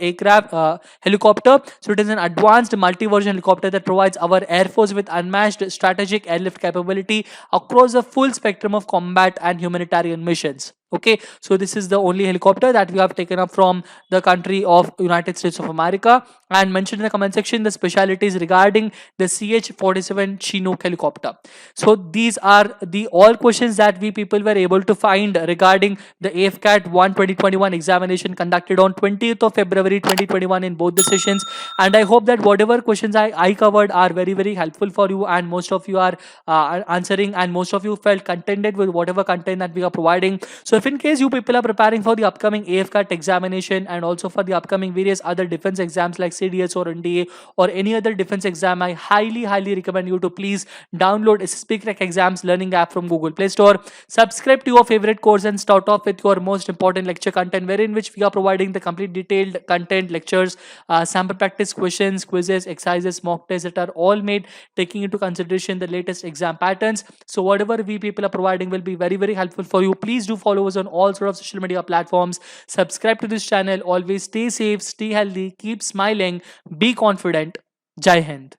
Speaker 1: aircraft helicopter. So it is an advanced multi-version helicopter that provides our Air Force with unmatched strategic airlift capability across a full spectrum of combat and humanitarian missions. Okay, so this is the only helicopter that we have taken up from the country of United States of America. And mention in the comment section the specialities regarding the CH-47 Chinook helicopter. So these are the all questions that we people were able to find regarding the AFCAT 1 2021 examination conducted on 20th of February 2021 in both the sessions. And I hope that whatever questions I covered are very helpful for you, and most of you are answering, and most of you felt contented with whatever content that we are providing. So if in case you people are preparing for the upcoming AFCAT examination and also for the upcoming various other defense exams like CDS or NDA or any other defense exam, I highly recommend you to please download SSB Crack Exams learning app from Google Play Store. Subscribe to your favorite course and start off with your most important lecture content, wherein which we are providing the complete detailed content, lectures, sample practice questions, quizzes, exercises, mock tests that are all made taking into consideration the latest exam patterns. So whatever we people are providing will be very helpful for you. Please do follow us on all sort of social media platforms. Subscribe to this channel. Always stay safe, stay healthy, keep smiling, be confident. Jai Hind.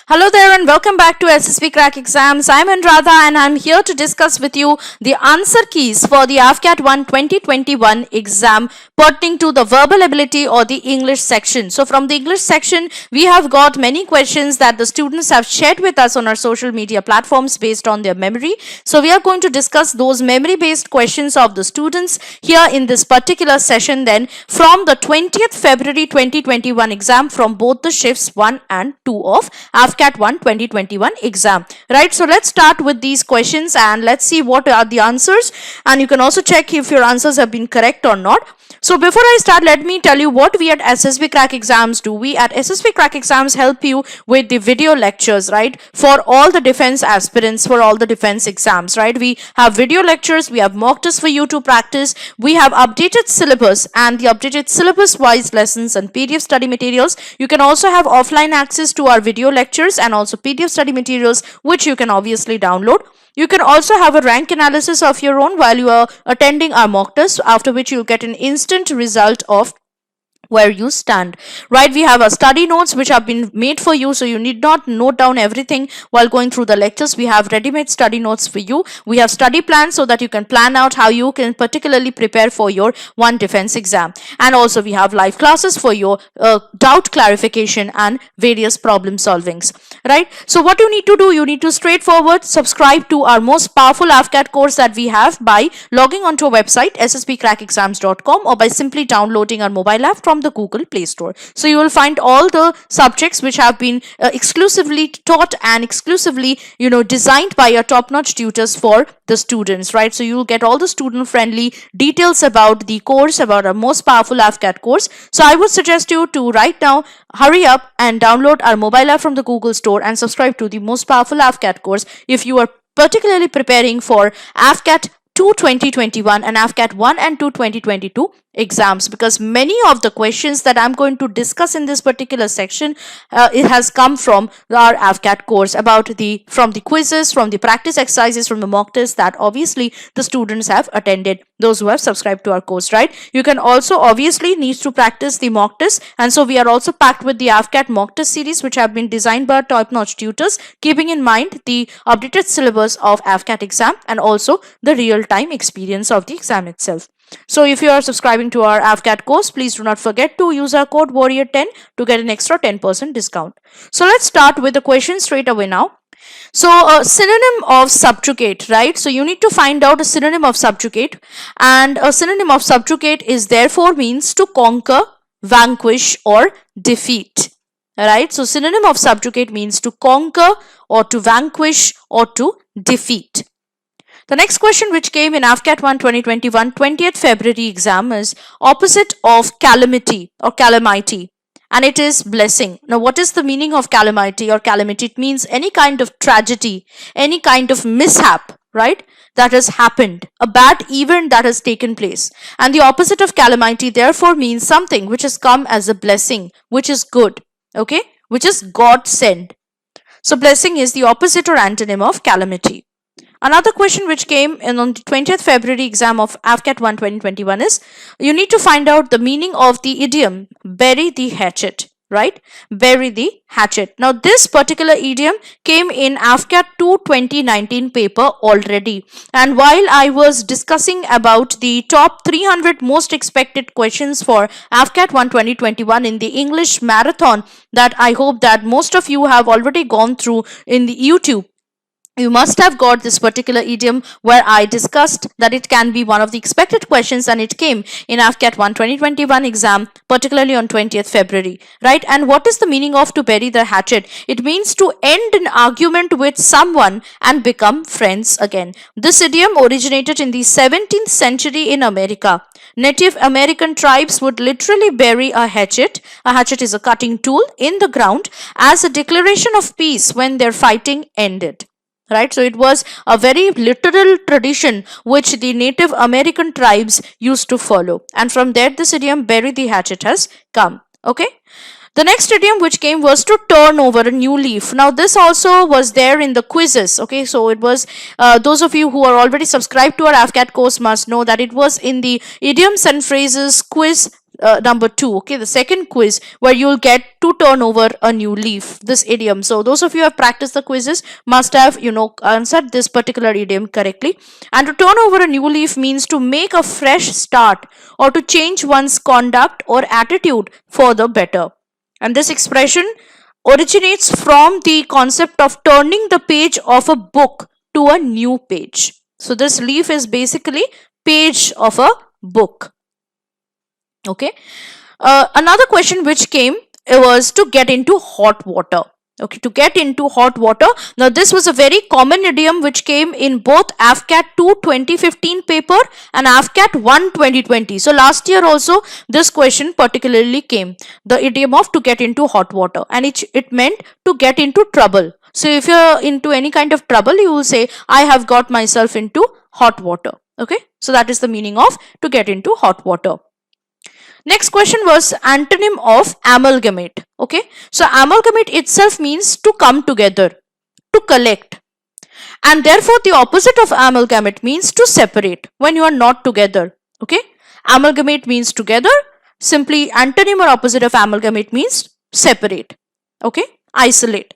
Speaker 2: Hello there and welcome back to SSB Crack Exams. I'm Anuradha and I'm here to discuss with you the answer keys for the AFCAT 1 2021 exam pertaining to the verbal ability or the English section. So from the English section, we have got many questions that the students have shared with us on our social media platforms based on their memory. So we are going to discuss those memory based questions of the students here in this particular session then from the 20th February 2021 exam from both the shifts 1 and 2 of AFCAT 1 2021 exam. Right, so let's start with these questions and let's see what are the answers, and you can also check if your answers have been correct or not. So before I start, let me tell you what we at SSB Crack Exams do. We at SSB Crack Exams help you with the video lectures, right, for all the defense aspirants, for all the defense exams, right. We have video lectures, we have mock tests for you to practice, we have updated syllabus and the updated syllabus wise lessons and PDF study materials. You can also have offline access to our video lectures and also PDF study materials, which you can obviously download. You can also have a rank analysis of your own while you are attending our mock test, after which you'll get an instant result of where you stand, right. We have a study notes which have been made for you, so you need not note down everything while going through the lectures. We have ready-made study notes for you. We have study plans so that you can plan out how you can particularly prepare for your one defense exam, and also we have live classes for your doubt clarification and various problem solvings, right. So what you need to do, you need to straightforward subscribe to our most powerful AFCAT course that we have by logging onto our website ssbcrackexams.com or by simply downloading our mobile app from the Google Play Store. So you will find all the subjects which have been exclusively taught and exclusively, designed by your top-notch tutors for the students, right. So you will get all the student-friendly details about the course, about our most powerful AFCAT course. So I would suggest you to right now hurry up and download our mobile app from the Google Store and subscribe to the most powerful AFCAT course if you are particularly preparing for AFCAT 2 2021 and AFCAT 1 and 2 2022 exams, because many of the questions that I'm going to discuss in this particular section, it has come from our AFCAT course, from the quizzes, from the practice exercises, from the mock tests that obviously the students have attended, those who have subscribed to our course, right? You can also obviously need to practice the mock tests, and so we are also packed with the AFCAT mock test series, which have been designed by our top-notch tutors, keeping in mind the updated syllabus of AFCAT exam and also the real-time experience of the exam itself. So if you are subscribing to our AFCAT course, please do not forget to use our code WARRIOR10 to get an extra 10% discount. So let's start with the question straight away now. So a synonym of subjugate, right? So you need to find out a synonym of subjugate, and a synonym of subjugate is therefore means to conquer, vanquish or defeat. Right? So synonym of subjugate means to conquer or to vanquish or to defeat. The next question which came in AFCAT 1 2021 20th February exam is opposite of calamity or calamity, and it is blessing. Now what is the meaning of calamity or calamity? It means any kind of tragedy, any kind of mishap, right, that has happened, a bad event that has taken place. And the opposite of calamity therefore means something which has come as a blessing, which is good, okay, which is God sent. So blessing is the opposite or antonym of calamity. Another question which came in on the 20th February exam of AFCAT 1 2021 is, you need to find out the meaning of the idiom bury the hatchet, right? Bury the hatchet. Now this particular idiom came in AFCAT 2 2019 paper already, and while I was discussing about the top 300 most expected questions for AFCAT 1 2021 in the English marathon that I hope that most of you have already gone through in the YouTube, you must have got this particular idiom where I discussed that it can be one of the expected questions, and it came in AFCAT 1 2021 exam, particularly on 20th February, right? And what is the meaning of to bury the hatchet? It means to end an argument with someone and become friends again. This idiom originated in the 17th century in America. Native American tribes would literally bury a hatchet. A hatchet is a cutting tool in the ground as a declaration of peace when their fighting ended. Right, so it was a very literal tradition which the Native American tribes used to follow, and from there this idiom bury the hatchet has come. Okay, the next idiom which came was to turn over a new leaf. Now this also was there in the quizzes. Okay, so it was those of you who are already subscribed to our AFCAT course must know that it was in the idioms and phrases quiz number 2, okay, the second quiz, where you'll get to turn over a new leaf, this idiom. So those of you who have practiced the quizzes must have, answered this particular idiom correctly. And to turn over a new leaf means to make a fresh start or to change one's conduct or attitude for the better. And this expression originates from the concept of turning the page of a book to a new page. So this leaf is basically page of a book. Okay, another question which came was to get into hot water. Okay, to get into hot water. Now this was a very common idiom which came in both AFCAT 2 2015 paper and AFCAT 1 2020. So last year also this question particularly came, the idiom of to get into hot water, and it meant to get into trouble. So if you're into any kind of trouble, you will say I have got myself into hot water. Okay, so that is the meaning of to get into hot water. Next question was antonym of amalgamate. Okay, so amalgamate itself means to come together, to collect, and therefore the opposite of amalgamate means to separate when you are not together. Okay, amalgamate means together, simply antonym or opposite of amalgamate means separate. Okay, isolate.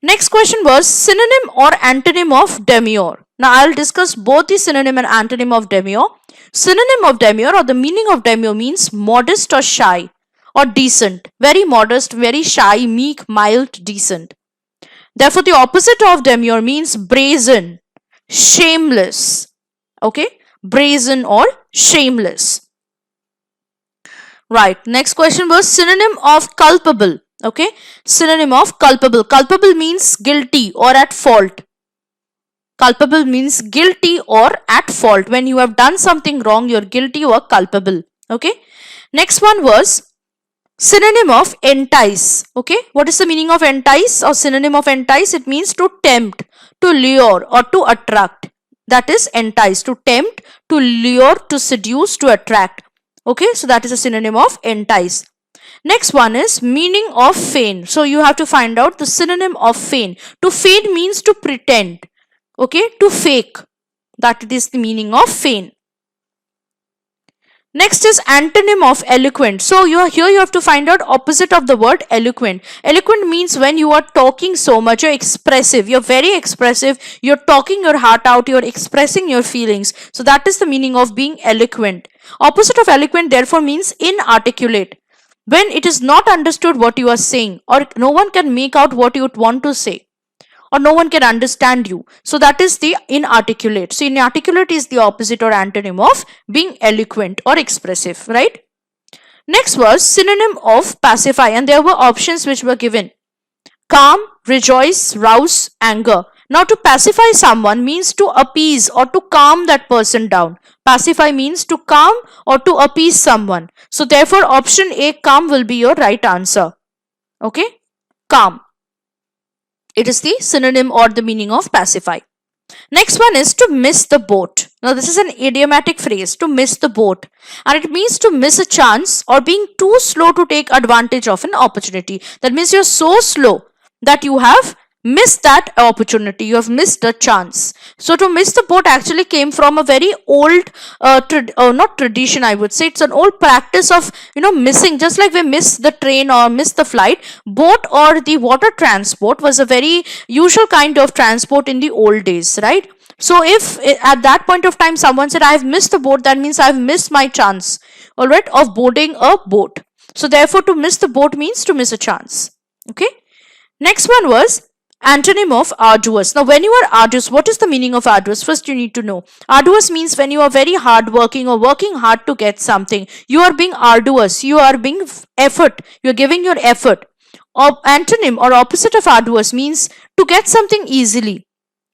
Speaker 2: Next question was synonym or antonym of demure. Now I'll discuss both the synonym and antonym of demure. Synonym of demure or the meaning of demure means modest or shy or decent. Very modest, very shy, meek, mild, decent. Therefore the opposite of demure means brazen, shameless. Okay, brazen or shameless. Right, next question was synonym of culpable. Okay, synonym of culpable. Culpable means guilty or at fault. Culpable means guilty or at fault. When you have done something wrong, you're guilty or culpable. Okay. Next one was synonym of entice. Okay. What is the meaning of entice or synonym of entice? It means to tempt, to lure or to attract. That is entice. To tempt, to lure, to seduce, to attract. Okay, so that is a synonym of entice. Next one is meaning of feign. So you have to find out the synonym of feign. To feign means to pretend. Okay, to fake. That is the meaning of feign. Next is antonym of eloquent. So you have to find out opposite of the word eloquent. Eloquent means when you are talking so much, you're expressive, you're very expressive, you're talking your heart out, you're expressing your feelings. So that is the meaning of being eloquent. Opposite of eloquent therefore means inarticulate. When it is not understood what you are saying, or no one can make out what you want to say, or no one can understand you. So that is the inarticulate. So inarticulate is the opposite or antonym of being eloquent or expressive, right? Next was synonym of pacify, and there were options which were given: calm, rejoice, rouse, anger. Now to pacify someone means to appease or to calm that person down. Pacify means to calm or to appease someone. So therefore option A, calm, will be your right answer. Okay, calm. It is the synonym or the meaning of pacify. Next one is to miss the boat. Now this is an idiomatic phrase, to miss the boat, and it means to miss a chance or being too slow to take advantage of an opportunity. That means you're so slow that you have missed that opportunity, you have missed a chance. So to miss the boat actually came from a very old not tradition, I would say. It's an old practice of missing. Just like we miss the train or miss the flight, boat or the water transport was a very usual kind of transport in the old days, right? So if at that point of time someone said, I have missed the boat, that means I have missed my chance, all right, of boarding a boat. So therefore to miss the boat means to miss a chance. Okay, next one was antonym of arduous. Now when you are arduous, what is the meaning of arduous? First you need to know. Arduous means when you are very hard working or working hard to get something. You are being arduous, you are being effort, you are giving your effort. Antonym or opposite of arduous means to get something easily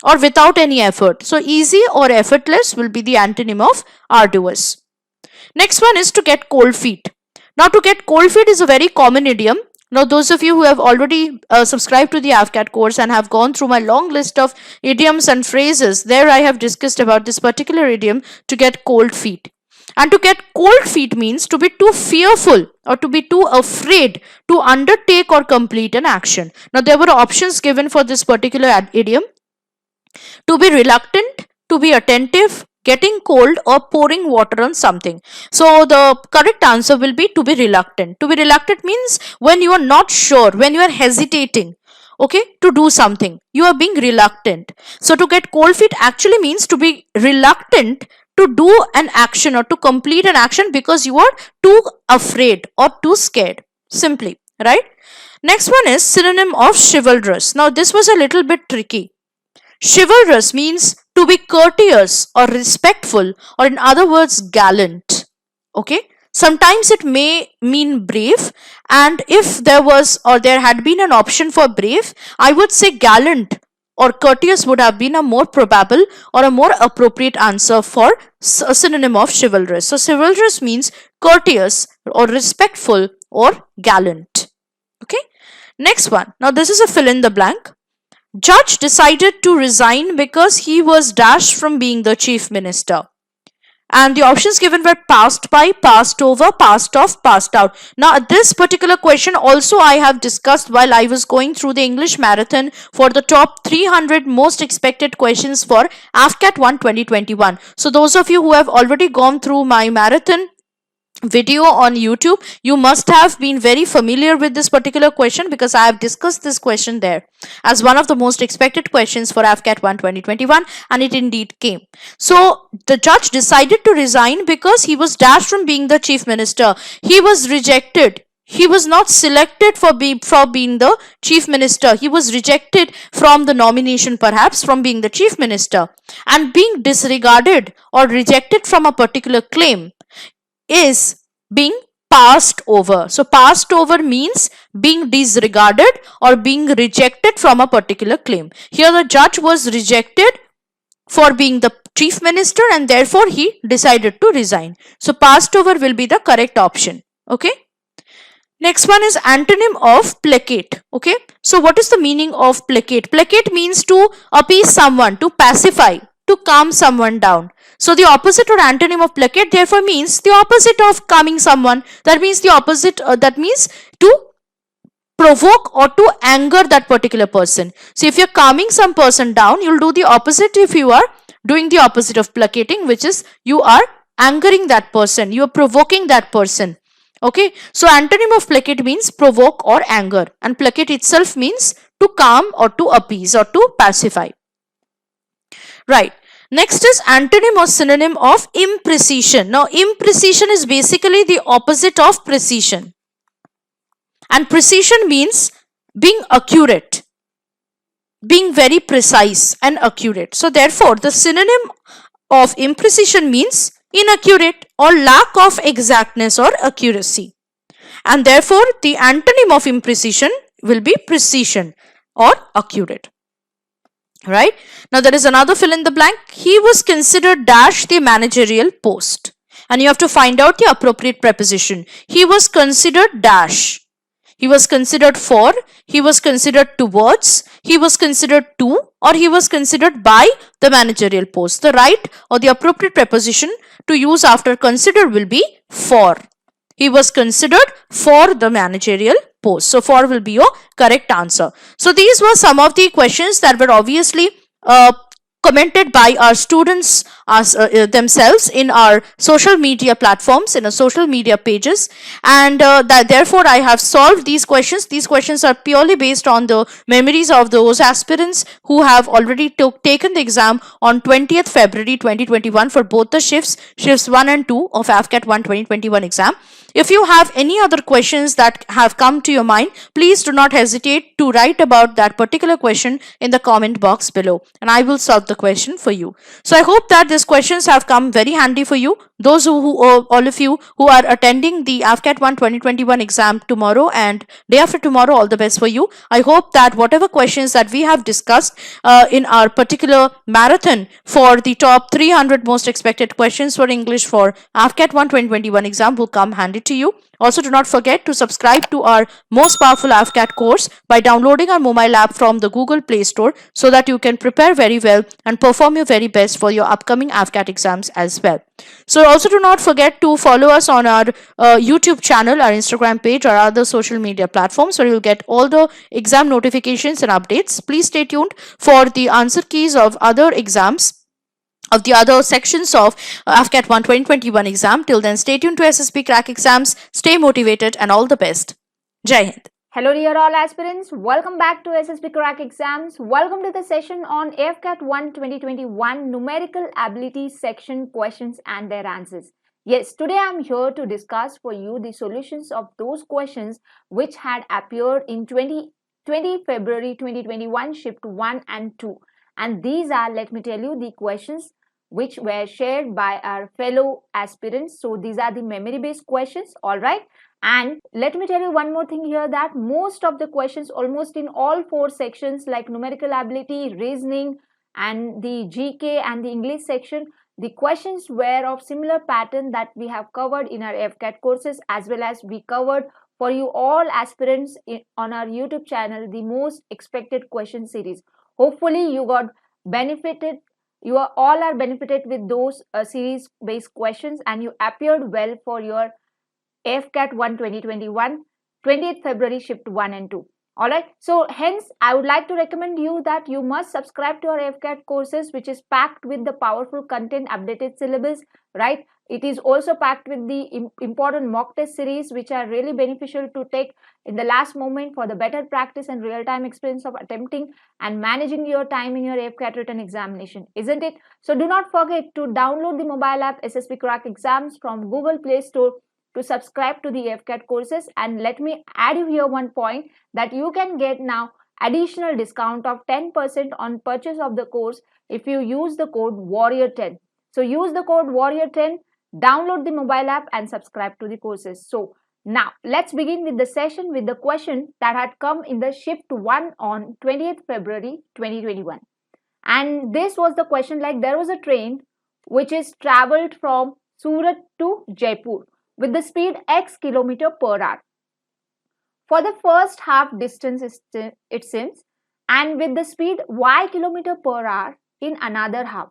Speaker 2: or without any effort. So easy or effortless will be the antonym of arduous. Next one is to get cold feet. Now to get cold feet is a very common idiom. Now those of you who have already subscribed to the AFCAT course and have gone through my long list of idioms and phrases, there I have discussed about this particular idiom, to get cold feet. And to get cold feet means to be too fearful or to be too afraid to undertake or complete an action. Now there were options given for this particular idiom: to be reluctant, to be attentive, getting cold, or pouring water on something. So the correct answer will be to be reluctant. To be reluctant means when you are not sure, when you are hesitating, okay, to do something, you are being reluctant. So to get cold feet actually means to be reluctant to do an action or to complete an action because you are too afraid or too scared, simply, right? Next one is synonym of chivalrous. Now this was a little bit tricky. Chivalrous means to be courteous or respectful, or in other words gallant. Okay, sometimes it may mean brave, and if there was or there had been an option for brave, I would say gallant or courteous would have been a more probable or a more appropriate answer for a synonym of chivalrous. So chivalrous means courteous or respectful or gallant. Okay, next one. Now this is a fill in the blank. Judge decided to resign because he was dashed from being the chief minister. And the options given were passed by, passed over, passed off, passed out. Now this particular question also I have discussed while I was going through the English marathon for the top 300 most expected questions for AFCAT 1 2021. So those of you who have already gone through my marathon video on YouTube, you must have been very familiar with this particular question because I have discussed this question there as one of the most expected questions for AFCAT 1 2021, and it indeed came. So the judge decided to resign because he was dashed from being the chief minister. He was rejected. He was not selected for being the chief minister. He was rejected from the nomination, perhaps from being the chief minister, and being disregarded or rejected from a particular claim is being passed over. So passed over means being disregarded or being rejected from a particular claim. Here the judge was rejected for being the chief minister and therefore he decided to resign. So passed over will be the correct option. Okay. Next one is antonym of placate. Okay. So what is the meaning of placate? Placate means to appease someone, to pacify, to calm someone down. So the opposite or antonym of placate therefore means the opposite of calming someone. That means the opposite, that means to provoke or to anger that particular person. So if you're calming some person down, you'll do the opposite if you are doing the opposite of placating, which is you are angering that person, you are provoking that person. Okay, so antonym of placate means provoke or anger, and placate itself means to calm or to appease or to pacify. Right. Next is antonym or synonym of imprecision. Now, imprecision is basically the opposite of precision. And precision means being accurate, being very precise and accurate. So, therefore, the synonym of imprecision means inaccurate or lack of exactness or accuracy. And therefore, the antonym of imprecision will be precision or accurate. Right. Now, there is another fill in the blank. He was considered dash the managerial post. And you have to find out the appropriate preposition. He was considered dash. He was considered for, he was considered towards, he was considered to, or he was considered by the managerial post. The right or the appropriate preposition to use after consider will be for. He was considered for the managerial post. So, for will be your correct answer. So, these were some of the questions that were obviously commented by our students themselves in our social media platforms, in our social media pages, and that therefore I have solved these questions. These questions are purely based on the memories of those aspirants who have already taken the exam on 20th February 2021 for both the shifts 1 and 2 of AFCAT 1 2021 exam. If you have any other questions that have come to your mind, please do not hesitate to write about that particular question in the comment box below, and I will solve the question for you. So I hope that these questions have come very handy for you. Those all of you who are attending the AFCAT 1 2021 exam tomorrow and day after tomorrow, all the best for you. I hope that whatever questions that we have discussed in our particular marathon for the top 300 most expected questions for English for AFCAT 1 2021 exam will come handy to you. Also, do not forget to subscribe to our most powerful AFCAT course by downloading our mobile app from the Google Play Store so that you can prepare very well and perform your very best for your upcoming AFCAT exams as well. So, also do not forget to follow us on our YouTube channel, our Instagram page, or other social media platforms where you'll get all the exam notifications and updates. Please stay tuned for the answer keys of other exams, of the other sections of AFCAT 1 2021 exam. Till then, stay tuned to SSB Crack Exams, stay motivated, and all the best. Jai Hind.
Speaker 3: Hello dear all aspirants, welcome back to SSB Crack Exams. Welcome to the session on AFCAT 1 2021 Numerical Ability Section questions and their answers. Yes, today I am here to discuss for you the solutions of those questions which had appeared in 20 February 2021 Shift 1 and 2. And these are, let me tell you, the questions which were shared by our fellow aspirants. So these are the memory based questions, alright. And let me tell you one more thing here, that most of the questions, almost in all 4 sections like numerical ability, reasoning, and the GK and the English section, the questions were of similar pattern that we have covered in our AFCAT courses, as well as we covered for you all aspirants on our YouTube channel the most expected question series. Hopefully you got benefited. You all are benefited with those series based questions, and you appeared well for your AFCAT 1 2021 20th February Shift 1 and 2. Alright, so hence I would like to recommend you that you must subscribe to our AFCAT courses, which is packed with the powerful content, updated syllabus, right? It is also packed with the important mock test series, which are really beneficial to take in the last moment for the better practice and real-time experience of attempting and managing your time in your AFCAT written examination, isn't it? So do not forget to download the mobile app SSB Crack Exams from Google Play Store to subscribe to the AFCAT courses. And let me add you here one point, that you can get now additional discount of 10% on purchase of the course if you use the code Warrior10. So use the code Warrior10, download the mobile app and subscribe to the courses. So now let's begin with the session with the question that had come in the Shift 1 on 20th February 2021. And this was the question, like there was a train which is traveled from Surat to Jaipur with the speed x kilometer per hour. For the first half distance it seems, and with the speed y kilometer per hour in another half.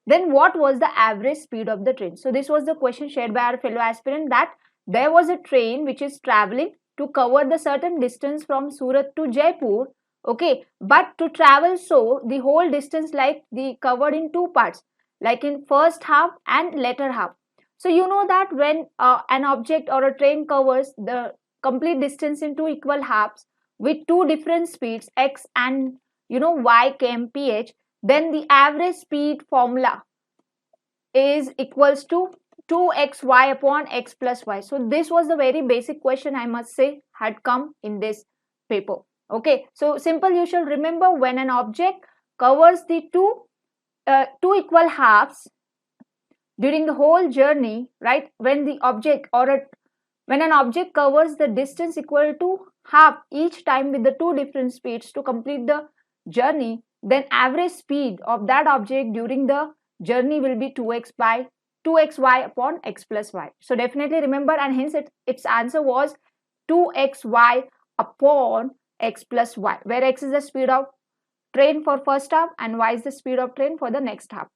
Speaker 3: then what was the average speed of the train? So this was the question shared by our fellow aspirant, that there was a train which is traveling to cover the certain distance from Surat to Jaipur, okay, but to travel so the whole distance like the covered in two parts, like in first half and latter half. So you know that when an object or a train covers the complete distance in two equal halves with two different speeds x and y kmph, then the average speed formula is equals to 2xy upon x plus y. So this was the very basic question, I must say, had come in this paper. Okay, so simple, you shall remember, when an object covers the two equal halves during the whole journey, right, when the object when an object covers the distance equal to half each time with the two different speeds to complete the journey, then average speed of that object during the journey will be 2xy upon x plus y. So definitely remember, and hence its answer was 2xy upon x plus y, where x is the speed of train for first half and y is the speed of train for the next half.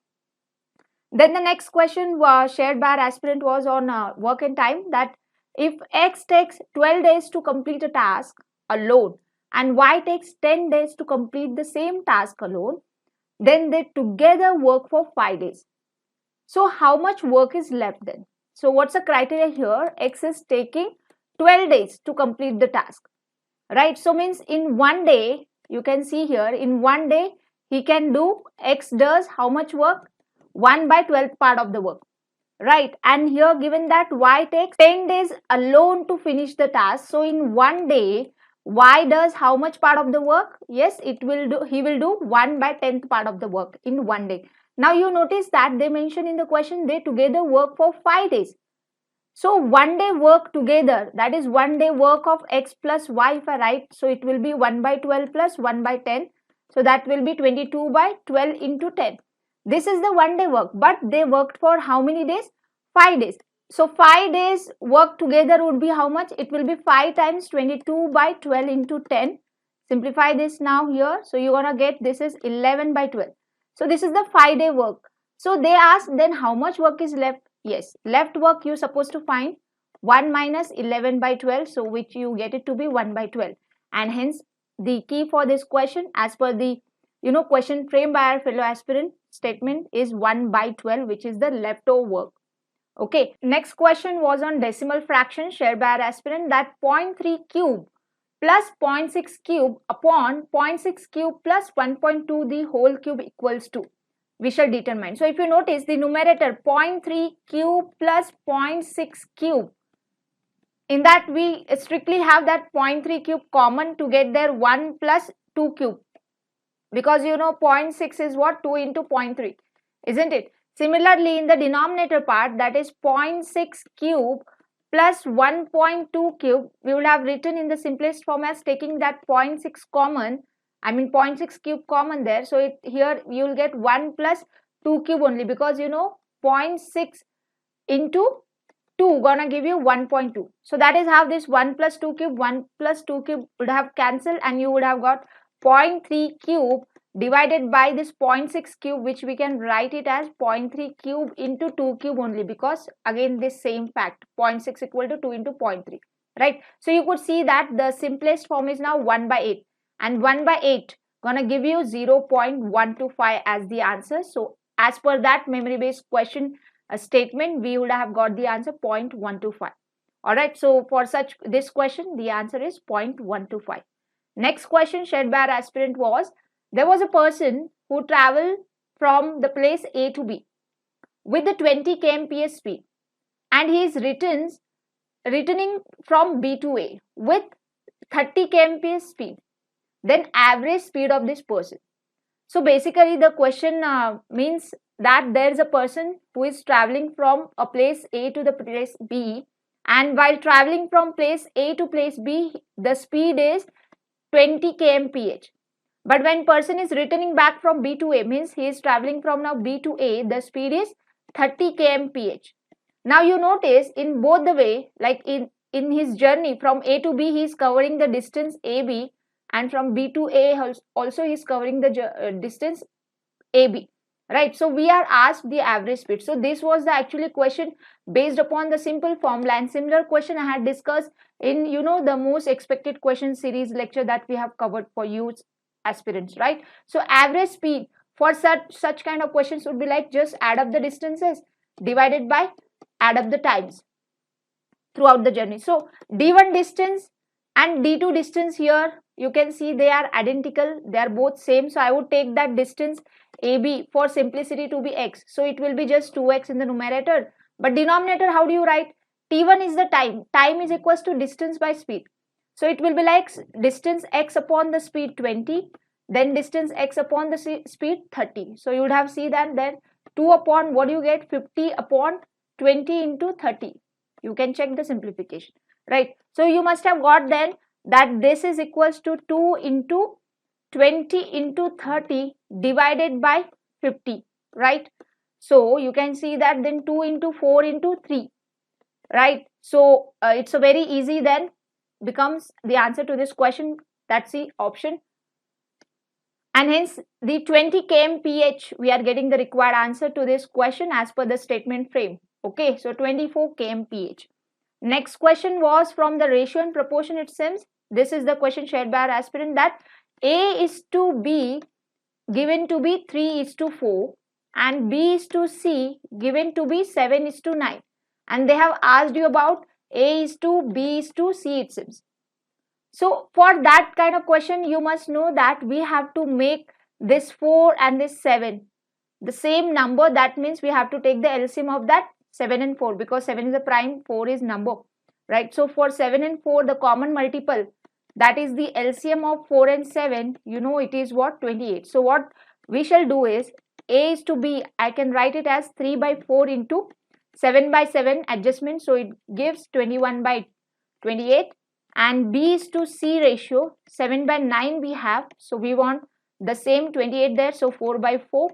Speaker 3: Then the next question shared by our aspirant was on work and time, that if x takes 12 days to complete a task alone and y takes 10 days to complete the same task alone, then they together work for 5 days. So how much work is left then? So what's the criteria here? X is taking 12 days to complete the task, right? So means in one day, you can see here, in one day he can do, x does how much work? 1 by 12th part of the work, right? And here given that y takes 10 days alone to finish the task, so in one day y does how much part of the work? Yes, he will do 1 by 10th part of the work in one day. Now you notice that they mention in the question they together work for 5 days. So one day work together, that is one day work of x plus y if I write, so it will be 1 by 12 plus 1 by 10, so that will be 22 by 12 into 10. This is the one day work, but they worked for how many days? 5 days. So 5 days work together would be how much? It will be 5 times 22 by 12 into 10. Simplify this now here. So you're gonna get this is 11 by 12. So this is the 5 day work. So they asked then how much work is left? Yes, left work you're supposed to find 1 minus 11 by 12. So which you get it to be 1 by 12. And hence the key for this question as per the question framed by our fellow aspirant statement is 1 by 12, which is the leftover work. Okay, next question was on decimal fraction shared by our aspirant, that 0.3 cube plus 0.6 cube upon 0.6 cube plus 1.2 the whole cube equals to. We shall determine. So if you notice the numerator 0.3 cube plus 0.6 cube, in that we strictly have that 0.3 cube common to get there 1 plus 2 cube. Because 0.6 is what? 2 into 0.3, isn't it? Similarly, in the denominator part, that is 0.6 cube plus 1.2 cube, we would have written in the simplest form as taking that 0.6 common, 0.6 cube common there. So here you will get 1 plus 2 cube only, because 0.6 into 2 gonna give you 1.2. So that is how this 1 plus 2 cube, 1 plus 2 cube would have cancelled, and you would have got 0.3 cube divided by this 0.6 cube, which we can write it as 0.3 cube into 2 cube only, because again this same fact, 0.6 equal to 2 into 0.3, right? So you could see that the simplest form is now 1 by 8, and 1 by 8 gonna give you 0.125 as the answer. So as per that memory based question statement, we would have got the answer 0.125. Alright, so for this question, the answer is 0.125. Next question shared by our aspirant was, there was a person who traveled from the place A to B with the 20 kmph speed, and he is returning from B to A with 30 kmph speed. Then average speed of this person. So basically the question means that there is a person who is traveling from a place A to the place B, and while traveling from place A to place B, the speed is 20 kmph. But when person is returning back from B to A, means he is traveling from now B to A, the speed is 30 kmph. Now you notice in both the way, like in his journey from A to B, he is covering the distance AB, and from B to A also he is covering the distance AB. right? So we are asked the average speed. So this was the actually question based upon the simple formula, and similar question I had discussed in the most expected question series lecture that we have covered for you aspirants, right? So average speed for such kind of questions would be like just add up the distances divided by add up the times throughout the journey. So d1 distance and d2 distance, here you can see they are identical, they are both same. So I would take that distance AB for simplicity to be x. So it will be just 2x in the numerator. But denominator, how do you write? T1 is the time. Time is equals to distance by speed. So it will be like distance x upon the speed 20, then distance x upon the speed 30. So you would have see that then 2 upon what do you get? 50 upon 20 into 30. You can check the simplification, right? So you must have got then that this is equals to 2 into 20 into 30 divided by 50, right? So you can see that then 2 into 4 into 3, right? So it's a very easy then becomes the answer to this question. That's the option. And hence the 20 kmph, we are getting the required answer to this question as per the statement frame. Okay, so 24 kmph. Next question was from the ratio and proportion, it seems. This is the question shared by our aspirant, that A is to B given to be 3 is to 4 and B is to C given to be 7 is to 9. And they have asked you about A is to B is to C, it seems. So for that kind of question, you must know that we have to make this 4 and this 7 the same number. That means we have to take the LCM of that 7 and 4, because 7 is a prime, 4 is number, right? So for 7 and 4, the common multiple, that is the LCM of 4 and 7, it is what? 28. So what we shall do is A is to B, I can write it as 3 by 4 into 7 by 7 adjustment. So it gives 21 by 28. And B is to C ratio, 7 by 9 we have. So we want the same 28 there. So 4 by 4,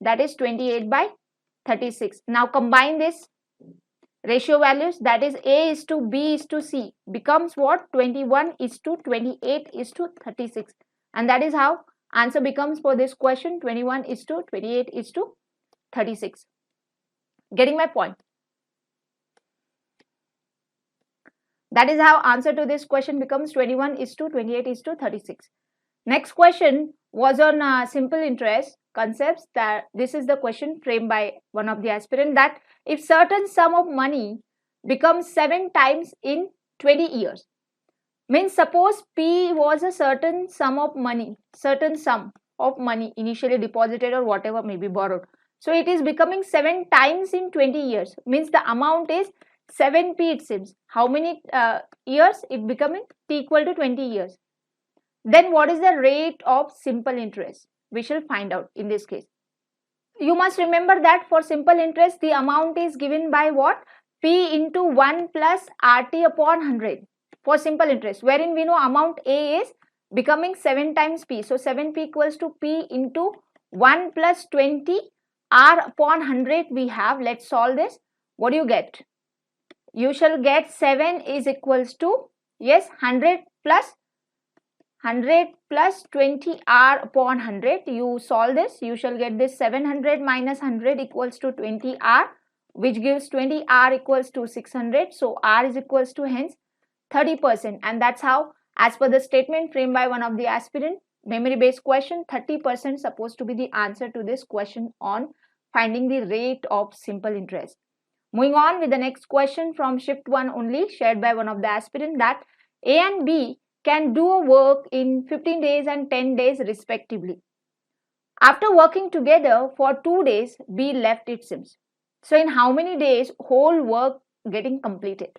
Speaker 3: that is 28 by 36. Now combine this ratio values, that is A is to B is to C, becomes what? 21 is to 28 is to 36. And that is how answer becomes for this question, 21 is to 28 is to 36. Getting my point? That is how answer to this question becomes 21 is to 28 is to 36. Next question was on simple interest concepts. That this is the question framed by one of the aspirant, that if certain sum of money becomes 7 times in 20 years, means suppose P was a certain sum of money initially deposited or whatever may be borrowed. So it is becoming 7 times in 20 years, means the amount is 7p, it seems. How many years it becoming? T equal to 20 years. Then what is the rate of simple interest? We shall find out in this case. You must remember that for simple interest, the amount is given by what? P into 1 plus RT upon 100 for simple interest, wherein we know amount A is becoming 7 times P. So 7p equals to P into 1 plus 20 R upon 100 we have. Let's solve this. What do you get? You shall get 7 is equals to, yes, 100 plus 20 R upon 100. You solve this, you shall get this 700 minus 100 equals to 20 R, which gives 20 R equals to 600. So R is equals to hence 30%. And that's how, as per the statement framed by one of the aspirant, memory based question, 30% supposed to be the answer to this question on finding the rate of simple interest. Moving on with the next question from shift 1 only, shared by one of the aspirant, that A and B can do a work in 15 days and 10 days respectively. After working together for 2 days, B left, it seems. So in how many days whole work getting completed?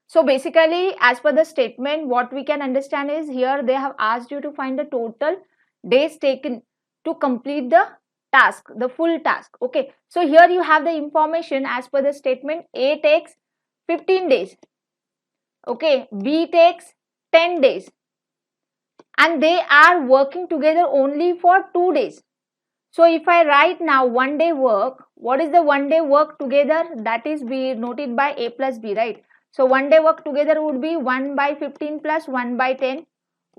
Speaker 3: So basically, as per the statement, what we can understand is here they have asked you to find the total days taken to complete the task, the full task. Okay, so here you have the information as per the statement. A takes 15 days. Okay, B takes 10 days. And they are working together only for 2 days. So if I write now 1 day work, what is the 1 day work together? That is be noted by A plus B, right? So 1 day work together would be 1 by 15 plus 1 by 10.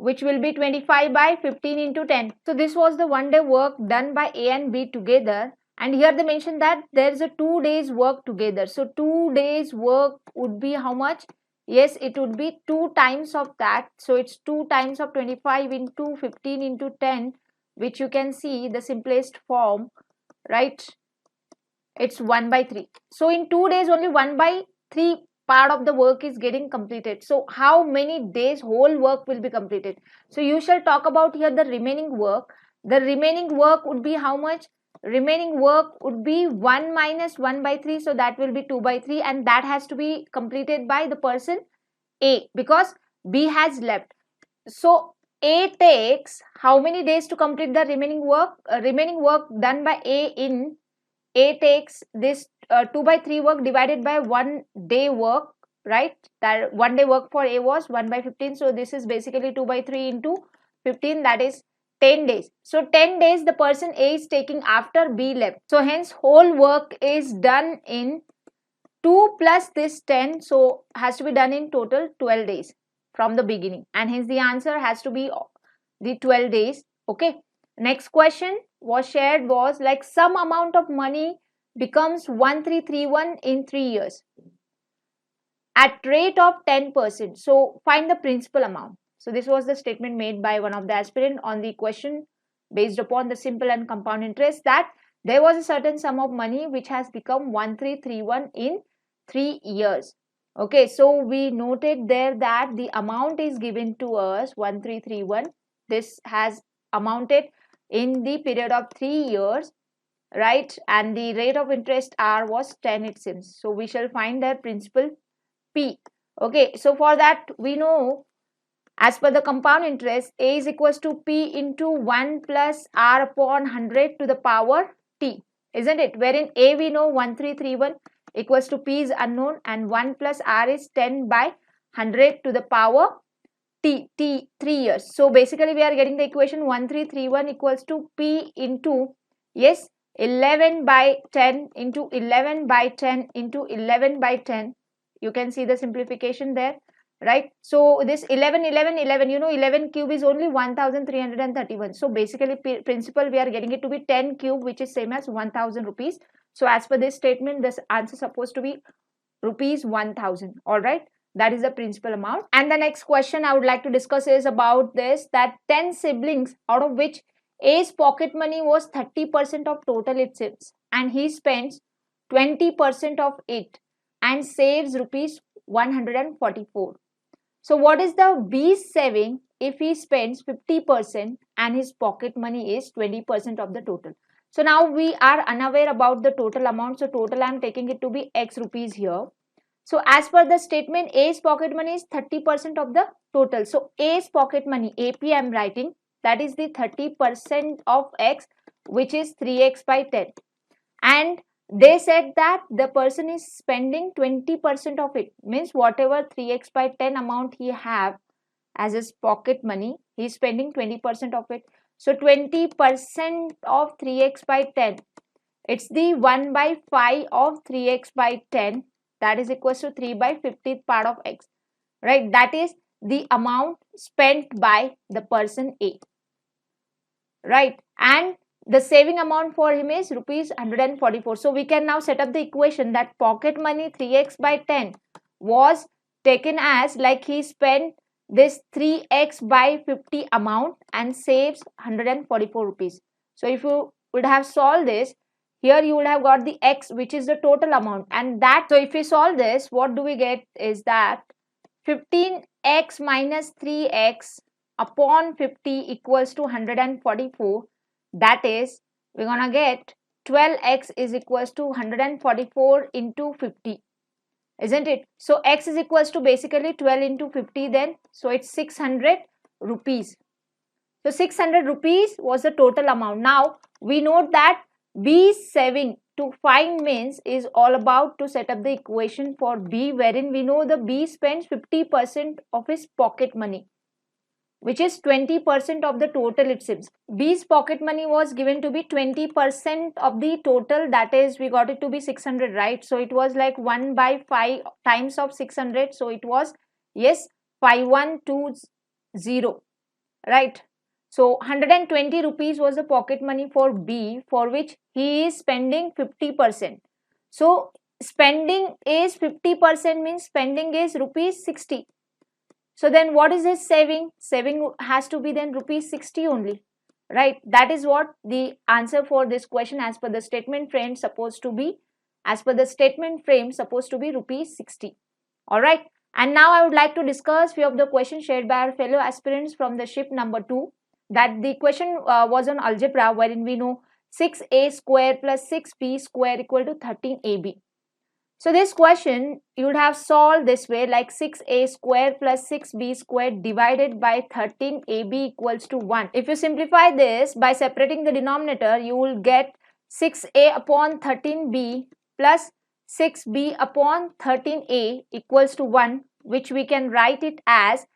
Speaker 3: which will be 25 by 15 into 10. So this was the 1 day work done by A and B together, and here they mentioned that there is a 2 days work together. So 2 days work would be how much? Yes, it would be 2 times of that. So it's 2 times of 25 into 15 into 10, which you can see the simplest form, right? It's 1 by 3. So in 2 days only 1 by 3 part of the work is getting completed. So how many days whole work will be completed? So you shall talk about here the remaining work. The remaining work would be how much? Remaining work would be 1 minus 1 by 3. So that will be 2 by 3, and that has to be completed by the person A because B has left. So A takes how many days to complete the remaining work? Remaining work done by A takes this 2 by 3 work divided by 1 day work, right? That 1 day work for A was 1 by 15. So this is basically 2 by 3 into 15, that is 10 days. So 10 days the person A is taking after B left. So hence whole work is done in 2 plus this 10. So has to be done in total 12 days from the beginning. And hence the answer has to be the 12 days. Okay. Next question was shared was like some amount of money becomes 1331 in 3 years at rate of 10%. So find the principal amount. So this was the statement made by one of the aspirant on the question based upon the simple and compound interest, that there was a certain sum of money which has become 1331 in 3 years. Okay, so we noted there that the amount is given to us 1331. This has amounted in the period of 3 years, right? And the rate of interest R was 10, it seems. So we shall find their principal P. Okay, so for that we know as per the compound interest, A is equals to P into 1 plus R upon 100 to the power T, isn't it? Wherein A we know 1331 equals to P is unknown, and 1 plus R is 10 by 100 to the power T 3 years. So basically we are getting the equation 1331 equals to P into, yes, 11 by 10 into 11 by 10 into 11 by 10. You can see the simplification there, right? So this 11 you know 11 cube is only 1331. So basically principal we are getting it to be 10 cube, which is same as 1000 rupees. So as per this statement, this answer supposed to be rupees 1000. All right, that is the principal amount. And the next question I would like to discuss is about this, that 10 siblings out of which A's pocket money was 30% of total it seems, and he spends 20% of it and saves rupees 144. So what is the B's saving if he spends 50% and his pocket money is 20% of the total? So now we are unaware about the total amount. So total I am taking it to be X rupees here. So as per the statement, A's pocket money is 30% of the total. So A's pocket money, AP I am writing, that is the 30% of X, which is 3X by 10. And they said that the person is spending 20% of it, means whatever 3x by 10 amount he have as his pocket money, he is spending 20% of it. So 20% of 3x by 10, it's the 1 by 5 of 3x by 10, that is equals to 3 by 50th part of x, right? That is the amount spent by the person A, right? And the saving amount for him is rupees 144. So we can now set up the equation that pocket money 3x by 10 was taken as like he spent this 3x by 50 amount and saves 144 rupees. So if you would have solved this, here you would have got the x, which is the total amount, and that, so if we solve this, what do we get is that 15x minus 3x upon 50 equals to 144. That is, we're gonna get 12x is equals to 144 into 50, isn't it? So x is equals to basically 12 into 50 then, so it's 600 rupees. So 600 rupees was the total amount. Now we note that B saving to find means is all about to set up the equation for B, wherein we know the B spends 50% of his pocket money, which is 20% of the total it seems. B's pocket money was given to be 20% of the total, that is we got it to be 600, right? So it was like 1 by 5 times of 600, so it was, yes, 5120. right? So 120 rupees was the pocket money for B, for which he is spending 50%. So spending is 50% means spending is rupees 60. So then what is his saving? Saving has to be then rupees 60 only, right? That is what the answer for this question as per the statement frame supposed to be. As per the statement frame supposed to be rupees 60. All right. And now I would like to discuss few of the questions shared by our fellow aspirants from the shift number 2. That the question was on algebra, wherein we know 6a square plus 6b square equal to 13ab. So this question you would have solved this way, like 6a square plus 6b square divided by 13ab equals to 1. If you simplify this by separating the denominator, you will get 6a upon 13b plus 6b upon 13a equals to 1, which we can write it as,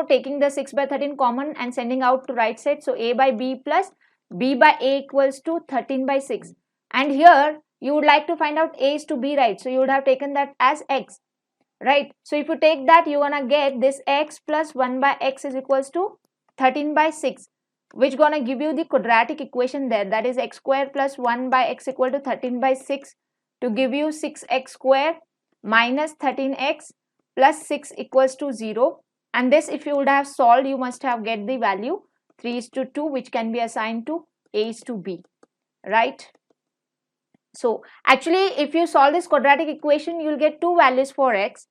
Speaker 3: taking the 6 by 13 common and sending out to right side. So a by b plus b by a equals to 13 by 6. And here you would like to find out a is to b, right? So you would have taken that as x, right? So if you take that, you're gonna get this x plus 1 by x is equals to 13 by 6, which gonna give you the quadratic equation there, that is x square plus 1 by x equal to 13 by 6, to give you 6x square minus 13x plus 6 equals to 0. And this, if you would have solved, you must have get the value 3:2, which can be assigned to a is to b, right? So actually, if you solve this quadratic equation, you will get two values for x.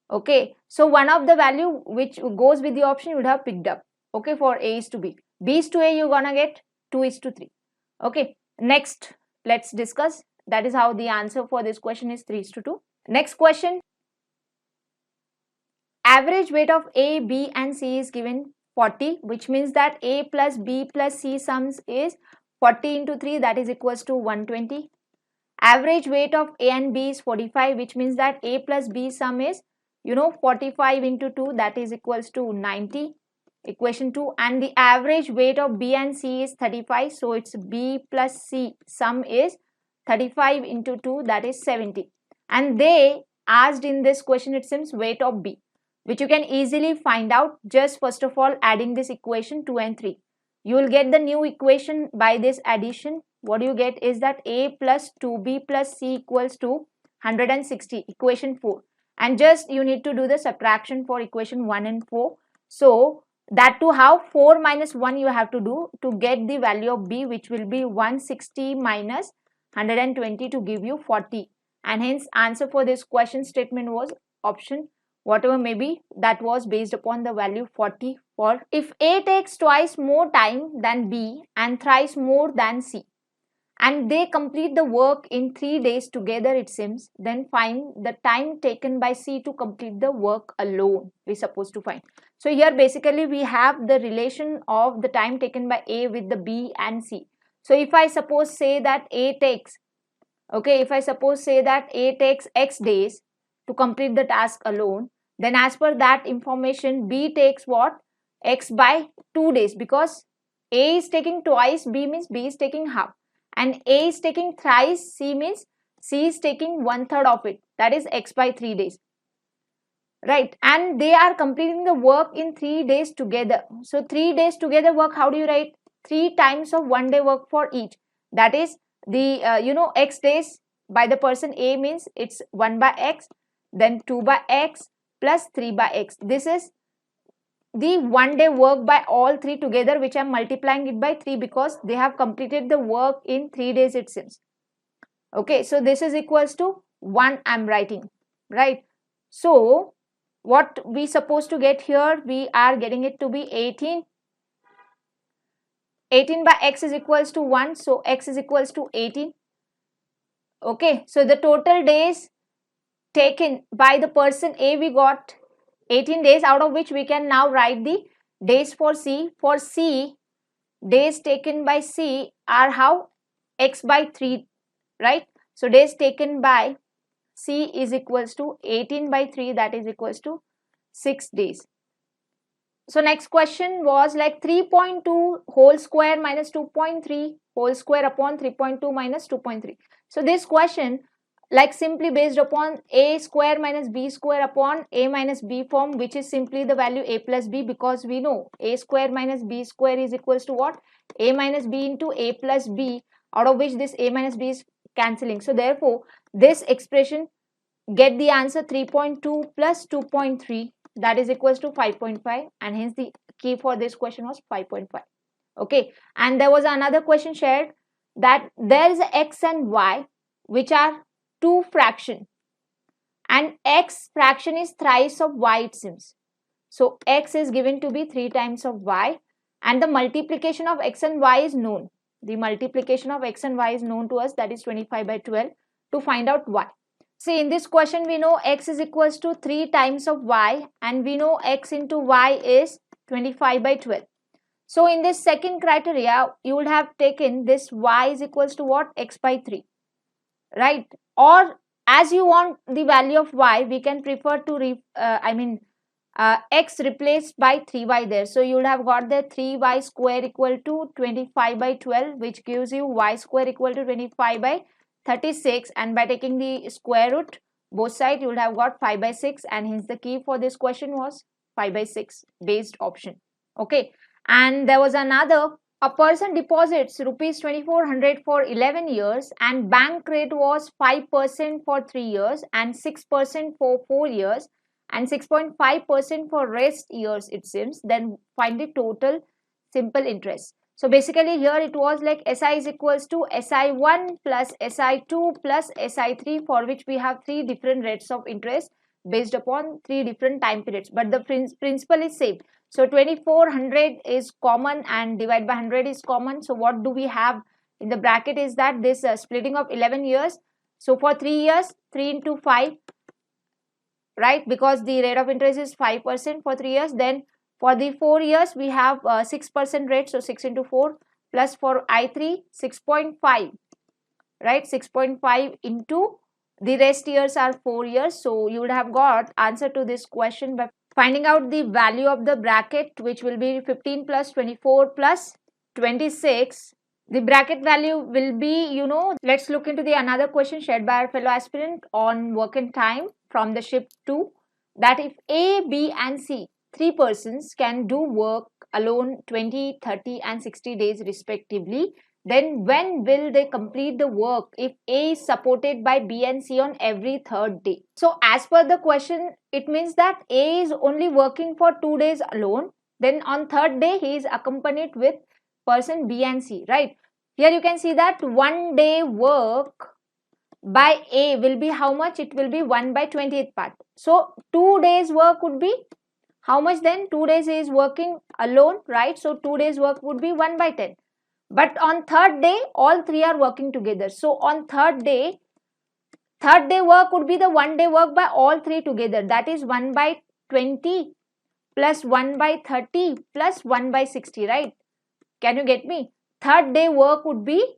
Speaker 3: Okay, so one of the value which goes with the option you would have picked up. Okay, for a is to b, b is to a, you're gonna get 2:3. Okay, next let's discuss. That is how the answer for this question is 3:2. Next question. Average weight of A, B and C is given 40, which means that A plus B plus C sums is 40 into 3, that is equals to 120. Average weight of A and B is 45, which means that A plus B sum is 45 into 2, that is equals to 90, equation 2. And the average weight of B and C is 35, so it's B plus C sum is 35 into 2, that is 70. And they asked in this question, it seems, weight of B, which you can easily find out just first of all adding this equation 2 and 3. You will get the new equation by this addition. What you get is that A plus 2B plus C equals to 160, equation 4. And just you need to do the subtraction for equation 1 and 4. So that too, how 4 minus 1 you have to do to get the value of B, which will be 160 minus 120 to give you 40. And hence answer for this question statement was option whatever may be, that was based upon the value 40. For if A takes twice more time than B and thrice more than C, and they complete the work in 3 days together, it seems, then find the time taken by C to complete the work alone, we're supposed to find. So here basically we have the relation of the time taken by A with the B and C. So if I suppose say that A takes, if I suppose say that A takes X days to complete the task alone, then as per that information, B takes what? X by 2 days, because A is taking twice, B means B is taking half, and A is taking thrice, C means C is taking 1/3 of it, that is X by 3 days, right? And they are completing the work in 3 days together. So 3 days together work, how do you write? 3 times of 1 day work for each, that is the X days by the person A means it's 1 by X, then 2 by X plus 3 by X. This is the 1 day work by all 3 together, which I am multiplying it by 3 because they have completed the work in 3 days it seems. Okay, so this is equals to 1 I am writing, right? So what we supposed to get here, we are getting it to be 18. 18 by X is equals to 1, so X is equals to 18. Okay, so the total days taken by the person A, we got 18 days, out of which we can now write the days for C. For C, days taken by C are how? X by 3, right? So days taken by C is equals to 18 by 3, that is equals to 6 days. So next question was like 3.2 whole square minus 2.3 whole square upon 3.2 minus 2.3. So this question, like simply based upon a square minus b square upon a minus b form, which is simply the value a plus b, because we know a square minus b square is equals to what? A minus b into a plus b, out of which this a minus b is cancelling. So therefore this expression get the answer 3.2 plus 2.3, that is equals to 5.5, and hence the key for this question was 5.5. Okay, and there was another question shared that there is a x and y which are two fraction, and x fraction is thrice of y, it seems. So x is given to be 3 times of y, and the multiplication of x and y is known. The multiplication of x and y is known to us, that is 25 by 12. To find out y, see in this question we know x is equals to 3 times of y, and we know x into y is 25 by 12. So in this second criteria, you would have taken this y is equals to what? X by 3, right? Or as you want the value of y, we can prefer to x replaced by 3y there. So you would have got the 3y square equal to 25 by 12, which gives you y square equal to 25 by 36, and by taking the square root both sides, you would have got 5 by 6, and hence the key for this question was 5 by 6 based option. Okay, and there was another, a person deposits rupees 2400 for 11 years and bank rate was 5% for 3 years and 6% for 4 years and 6.5% for rest years, it seems. Then find the total simple interest. So basically here it was like SI is equals to SI1 plus SI2 plus SI3, for which we have 3 different rates of interest based upon 3 different time periods, but the principle is same. So 2400 is common and divide by 100 is common. So what do we have in the bracket is that this splitting of 11 years. So for 3 years, 3 into 5, right? Because the rate of interest is 5% for 3 years. Then for the 4 years, we have 6% rate. So 6 into 4 plus for I3, 6.5, right? 6.5 into the rest years are 4 years. So you would have got answer to this question by finding out the value of the bracket, which will be 15 plus 24 plus 26. The bracket value will be, let's look into the another question shared by our fellow aspirant on work and time from the shift 2, that if A, B and C, 3 persons can do work alone 20, 30 and 60 days respectively, then when will they complete the work if A is supported by B and C on every third day? So as per the question, it means that A is only working for 2 days alone. Then on third day, he is accompanied with person B and C, right? Here you can see that 1 day work by A will be how much? It will be 1 by 20th part. So 2 days work would be how much then? 2 days he is working alone, right? So 2 days work would be 1 by 10. But on third day, all 3 are working together. So on third day work would be the 1 day work by all 3 together. That is 1 by 20 plus 1 by 30 plus 1 by 60, right? Can you get me? Third day work would be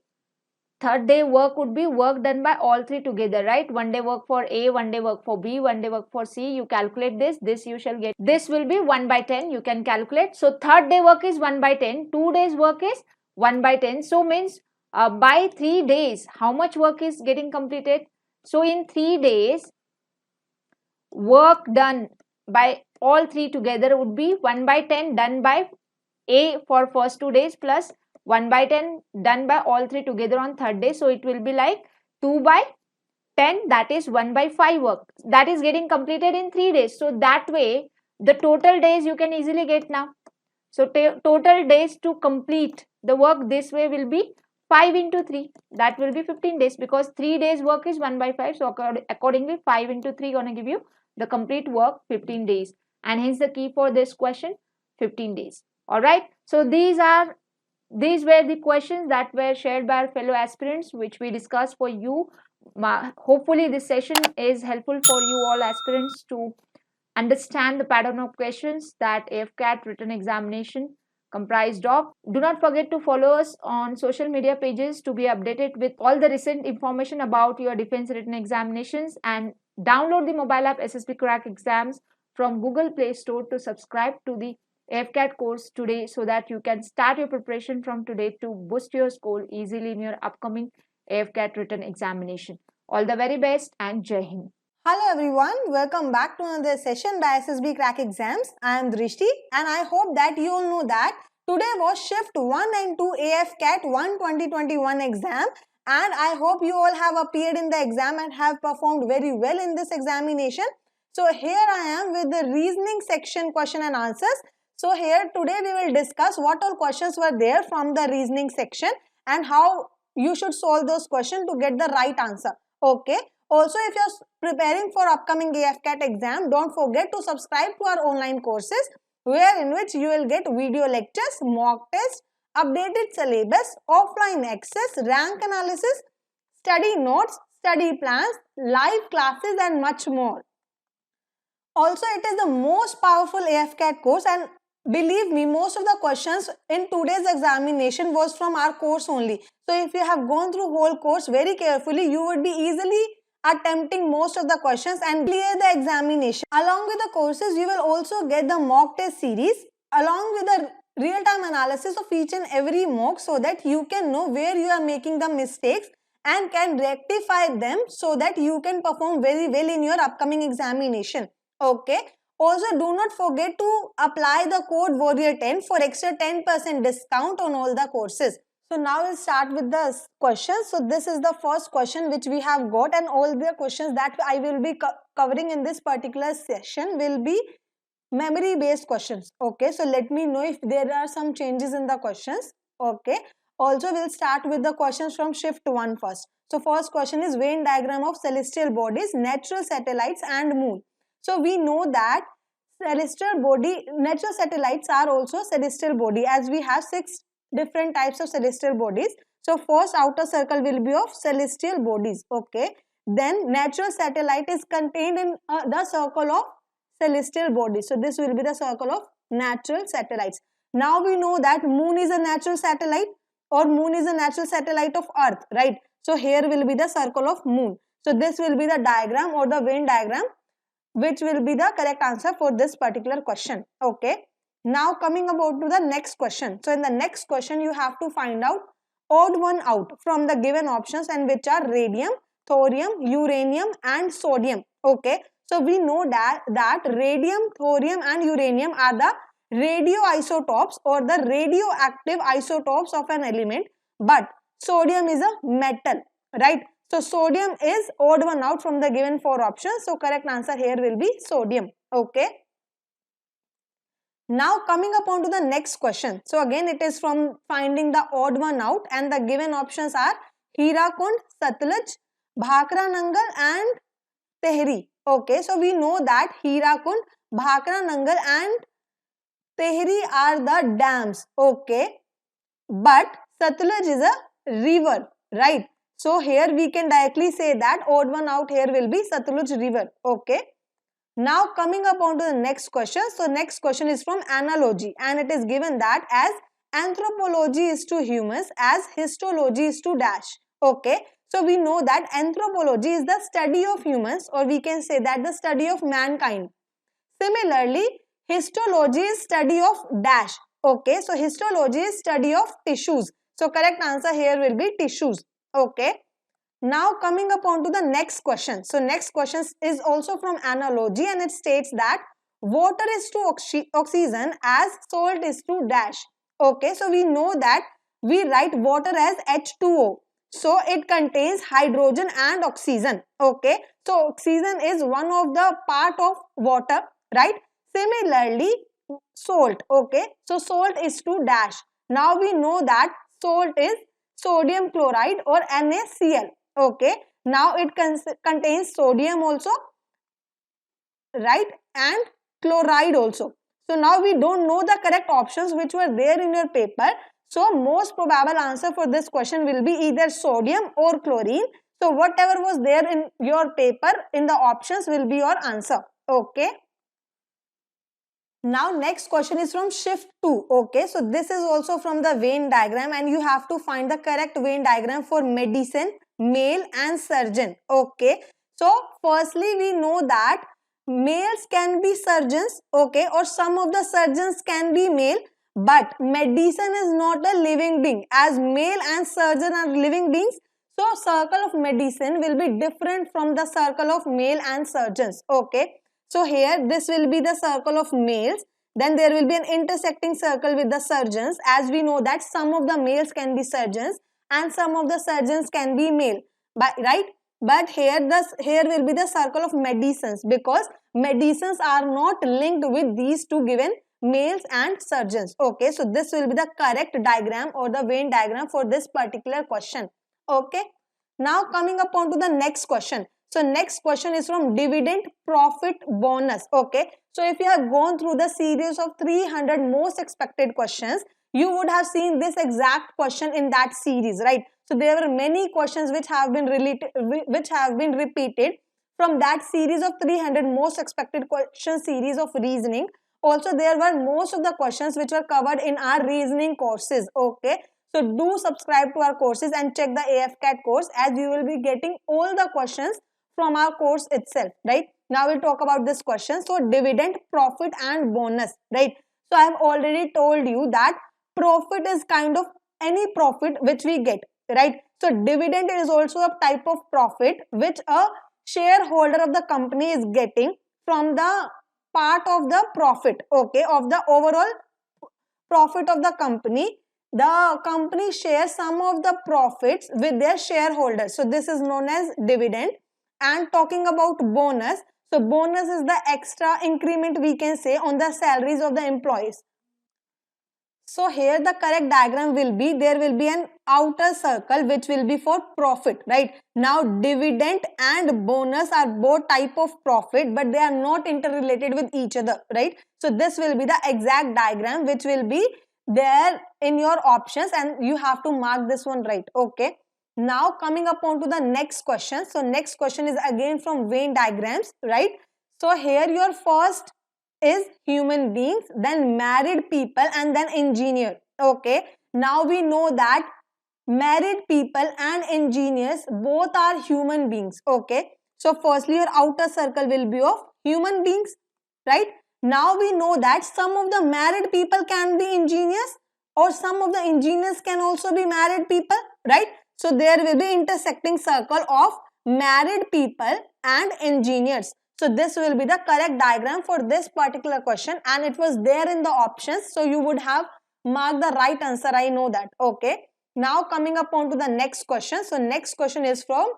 Speaker 3: work done by all 3 together, right? 1 day work for A, 1 day work for B, 1 day work for C. You calculate this you shall get. This will be 1 by 10. You can calculate. So third day work is 1 by 10. 2 days work is 1 by 10. So means by 3 days, how much work is getting completed? So in 3 days, work done by all 3 together would be 1 by 10 done by A for first 2 days plus 1 by 10 done by all 3 together on third day. So it will be like 2 by 10, that is 1 by 5 work. That is getting completed in 3 days. So that way, the total days you can easily get now. So total days to complete the work this way will be 5 into 3. That will be 15 days because 3 days work is 1 by 5. So accordingly, 5 into 3 going to give you the complete work 15 days. And hence the key for this question, 15 days. Alright. So these were the questions that were shared by our fellow aspirants, which we discussed for you. Hopefully this session is helpful for you all aspirants to understand the pattern of questions that AFCAT written examination comprised of. Do not forget to follow us on social media pages to be updated with all the recent information about your defense written examinations, and download the mobile app SSB Crack Exams from Google Play Store to subscribe to the AFCAT course today so that you can start your preparation from today to boost your score easily in your upcoming AFCAT written examination. All the very best and Jai Hind.
Speaker 4: Hello everyone, welcome back to another session by SSB Crack Exams. I am Drishti and I hope that you all know that today was Shift 1 and 2 AFCAT 1 2021 exam, and I hope you all have appeared in the exam and have performed very well in this examination. So here I am with the reasoning section question and answers. So here today we will discuss what all questions were there from the reasoning section and how you should solve those questions to get the right answer. Okay. Also, if you're preparing for upcoming AFCAT exam, don't forget to subscribe to our online courses, where in which you will get video lectures, mock tests, updated syllabus, offline access, rank analysis, study notes, study plans, live classes and much more. Also, it is the most powerful AFCAT course, and believe me, most of the questions in today's examination was from our course only. So if you have gone through whole course very carefully, you would be easily attempting most of the questions and clear the examination. Along with the courses, you will also get the mock test series along with the real-time analysis of each and every mock, so that you can know where you are making the mistakes and can rectify them so that you can perform very well in your upcoming examination. Okay. Also, do not forget to apply the code Warrior10 for extra 10% discount on all the courses. So now we'll start with the questions. So this is the first question which we have got, and all the questions that I will be covering in this particular session will be memory based questions. Okay, so let me know if there are some changes in the questions. Okay, also we'll start with the questions from Shift 1 first. So first question is Venn diagram of celestial bodies, natural satellites and moon. So we know that natural satellites are also celestial body, as we have 6 different types of celestial bodies. So first outer circle will be of celestial bodies. Okay, then natural satellite is contained in the circle of celestial bodies. So this will be the circle of natural satellites. Now we know that moon is a natural satellite, or moon is a natural satellite of earth, right? So here will be the circle of moon. So this will be the diagram or the Venn diagram, which will be the correct answer for this particular question. Okay. Now coming about to the next question. So in the next question, you have to find out odd one out from the given options, and which are radium, thorium, uranium and sodium. Okay. So we know that radium, thorium and uranium are the radioisotopes or the radioactive isotopes of an element, but sodium is a metal, right? So sodium is odd one out from the given 4 options. So correct answer here will be sodium. Okay. Now coming upon to the next question. So again it is from finding the odd one out, and the given options are Hirakund, Satluj, Bhakra Nangal and Tehri. Okay, so we know that Hirakund, Bhakra Nangal and Tehri are the dams. Okay, but Satluj is a river, right? So here we can directly say that odd one out here will be Satluj river. Okay. Now coming up on to the next question. So next question is from analogy, and it is given that as anthropology is to humans as histology is to dash. Okay. So we know that anthropology is the study of humans, or we can say that the study of mankind. Similarly, histology is study of dash. Okay. So histology is study of tissues. So correct answer here will be tissues. Okay. Now coming upon to the next question. So next question is also from analogy, and it states that water is to oxygen as salt is to dash. Okay, so we know that we write water as H2O. So it contains hydrogen and oxygen. Okay, so oxygen is one of the part of water, right? Similarly, salt. Okay, so salt is to dash. Now we know that salt is sodium chloride or NaCl. Okay, now it contains sodium also, right, and chloride also. So now we don't know the correct options which were there in your paper. So most probable answer for this question will be either sodium or chlorine. So whatever was there in your paper in the options will be your answer. Okay. Now next question is from Shift 2. Okay, so this is also from the Venn diagram, and you have to find the correct Venn diagram for medicine, male and surgeon. Okay, so firstly we know that males can be surgeons, okay, or some of the surgeons can be male, but medicine is not a living being, as male and surgeon are living beings. So circle of medicine will be different from the circle of male and surgeons. Okay. So here this will be the circle of males. Then there will be an intersecting circle with the surgeons, as we know that some of the males can be surgeons and some of the surgeons can be male. But right? But here will be the circle of medicines, because medicines are not linked with these two given males and surgeons. Okay, so this will be the correct diagram or the Venn diagram for this particular question. Okay, now coming up on to the next question. So next question is from dividend profit bonus. Okay, so if you have gone through the series of 300 most expected questions, you would have seen this exact question in that series, right? So there were many questions which have been repeated from that series of 300 most expected question series of reasoning. Also, there were most of the questions which were covered in our reasoning courses. Okay, so do subscribe to our courses and check the AFCAT course, as you will be getting all the questions from our course itself, right? Now we'll talk about this question. So dividend, profit and bonus, right? So I have already told you that profit is kind of any profit which we get, right? So dividend is also a type of profit which a shareholder of the company is getting from the part of the profit, okay, of the overall profit of the company. The company shares some of the profits with their shareholders. So this is known as dividend. And talking about bonus, so bonus is the extra increment we can say on the salaries of the employees. So here the correct diagram will be, there will be an outer circle which will be for profit, right? Now dividend and bonus are both type of profit, but they are not interrelated with each other, right? So this will be the exact diagram which will be there in your options, and you have to mark this one right. Okay. Now coming up on to the next question. So next question is again from Venn diagrams, right? So here your first is human beings, then married people, and then engineer. Okay, now we know that married people and engineers both are human beings. Okay, so firstly your outer circle will be of human beings, right? Now we know that some of the married people can be engineers, or some of the engineers can also be married people, right? So there will be intersecting circle of married people and engineers. So this will be the correct diagram for this particular question, and it was there in the options. So you would have marked the right answer. I know that. Okay. Now coming up on to the next question. So next question is from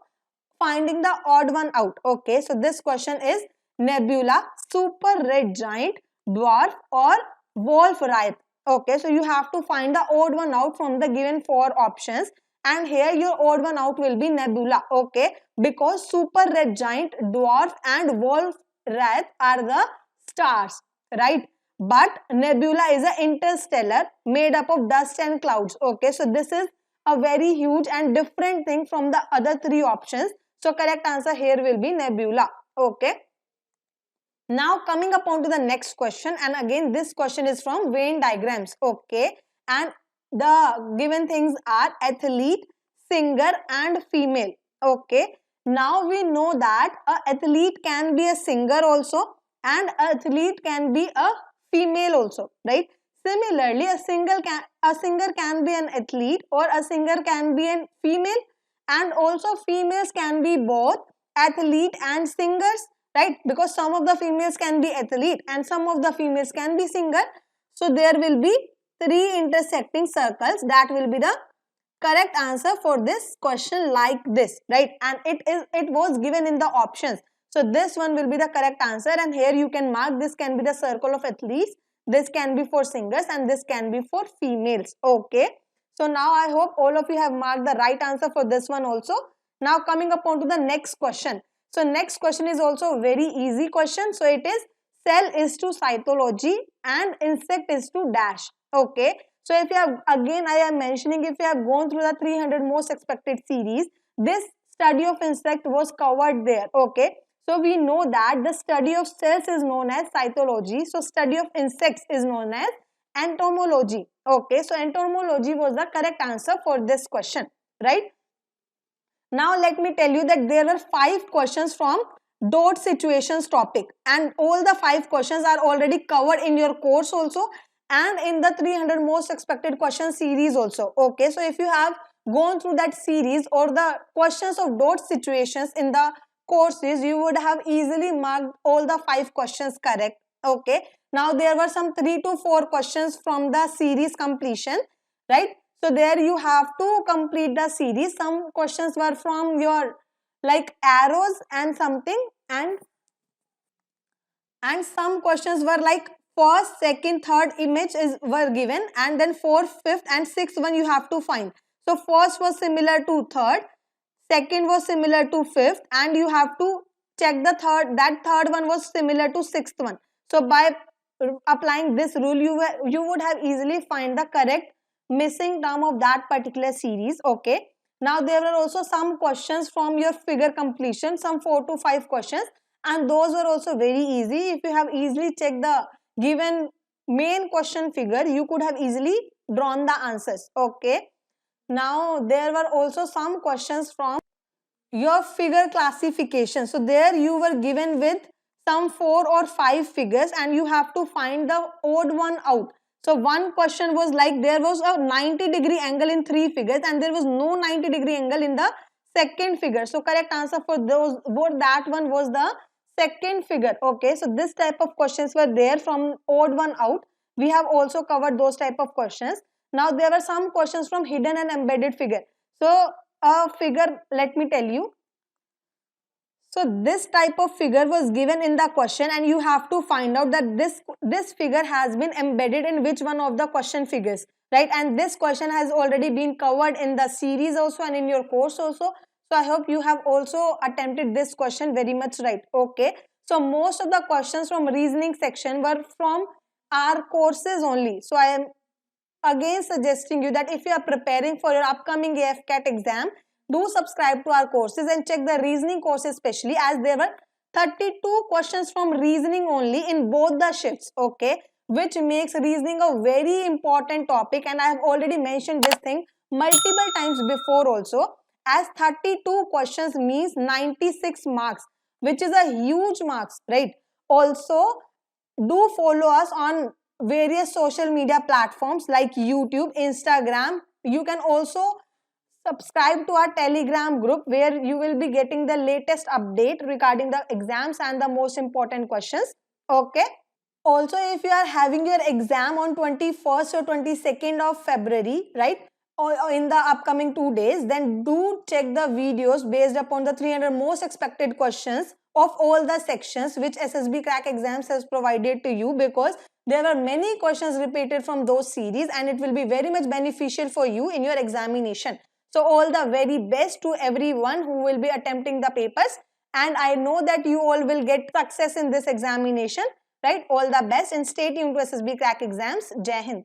Speaker 4: finding the odd one out. Okay. So this question is nebula, super red giant, dwarf or Wolf-Rayet. Okay. So you have to find the odd one out from the given 4 options. And here your odd one out will be nebula, okay, because super red giant, dwarf and Wolf-Rayet are the stars, right? But nebula is an interstellar made up of dust and clouds, okay. So this is a very huge and different thing from the other 3 options. So correct answer here will be nebula, okay. Now coming up on to the next question, and again this question is from Venn diagrams, okay, and the given things are athlete, singer and female. Okay. Now we know that an athlete can be a singer also, and an athlete can be a female also, right? Similarly, a singer can be an athlete, or a singer can be a female, and also females can be both athlete and singers, right? Because some of the females can be athlete and some of the females can be singer. So there will be 3 intersecting circles. That will be the correct answer for this question, like this, right? And it was given in the options. So this one will be the correct answer, and here you can mark this can be the circle of athletes, this can be for singers, and this can be for females. Okay. So now I hope all of you have marked the right answer for this one also. Now coming up on to the next question. So next question is also a very easy question. So it is cell is to cytology and insect is to dash. Okay. So if you have, again I am mentioning, if you have gone through the 300 most expected series, this study of insect was covered there. Okay. So we know that the study of cells is known as cytology. So study of insects is known as entomology. Okay. So entomology was the correct answer for this question, right? Now let me tell you that there were 5 questions from dot situations topic, and all the 5 questions are already covered in your course also, and in the 300 most expected question series also. Okay, so if you have gone through that series or the questions of those situations in the courses, you would have easily marked all the 5 questions correct. Okay, now there were some 3 to 4 questions from the series completion, right? So there you have to complete the series. Some questions were from your like arrows and something, and some questions were like first, second, third image were given, and then fourth, fifth and sixth one you have to find. So first was similar to third, second was similar to fifth, and you have to check the third one was similar to sixth one. So by applying this rule, you would have easily find the correct missing term of that particular series. Okay, now there were also some questions from your figure completion, some 4 to 5 questions, and those were also very easy. If you have easily checked the given main question figure, you could have easily drawn the answers. Okay, now there were also some questions from your figure classification. So there you were given with some 4 or 5 figures and you have to find the odd one out. So one question was like there was a 90-degree angle in 3 figures and there was no 90-degree angle in the second figure. So correct answer for that one was the second figure. Okay, so this type of questions were there from odd one out. We have also covered those type of questions. Now there were some questions from hidden and embedded figure. So a figure, let me tell you. So this type of figure was given in the question and you have to find out that this figure has been embedded in which one of the question figures, right? And this question has already been covered in the series also and in your course also. So I hope you have also attempted this question very much right. Okay, so most of the questions from reasoning section were from our courses only. So I am again suggesting you that if you are preparing for your upcoming AFCAT exam, do subscribe to our courses and check the reasoning courses especially, as there were 32 questions from reasoning only in both the shifts. Okay, which makes reasoning a very important topic, and I have already mentioned this thing multiple times before also, as 32 questions means 96 marks, which is a huge marks, right? Also, do follow us on various social media platforms like YouTube, Instagram. You can also subscribe to our Telegram group where you will be getting the latest update regarding the exams and the most important questions. Okay. Also, if you are having your exam on 21st or 22nd of February, right, or in the upcoming 2 days, then do check the videos based upon the 300 most expected questions of all the sections which SSB Crack Exams has provided to you, because there are many questions repeated from those series and it will be very much beneficial for you in your examination. So all the very best to everyone who will be attempting the papers, and I know that you all will get success in this examination, right? All the best and stay tuned to SSB Crack Exams. Jai Hind.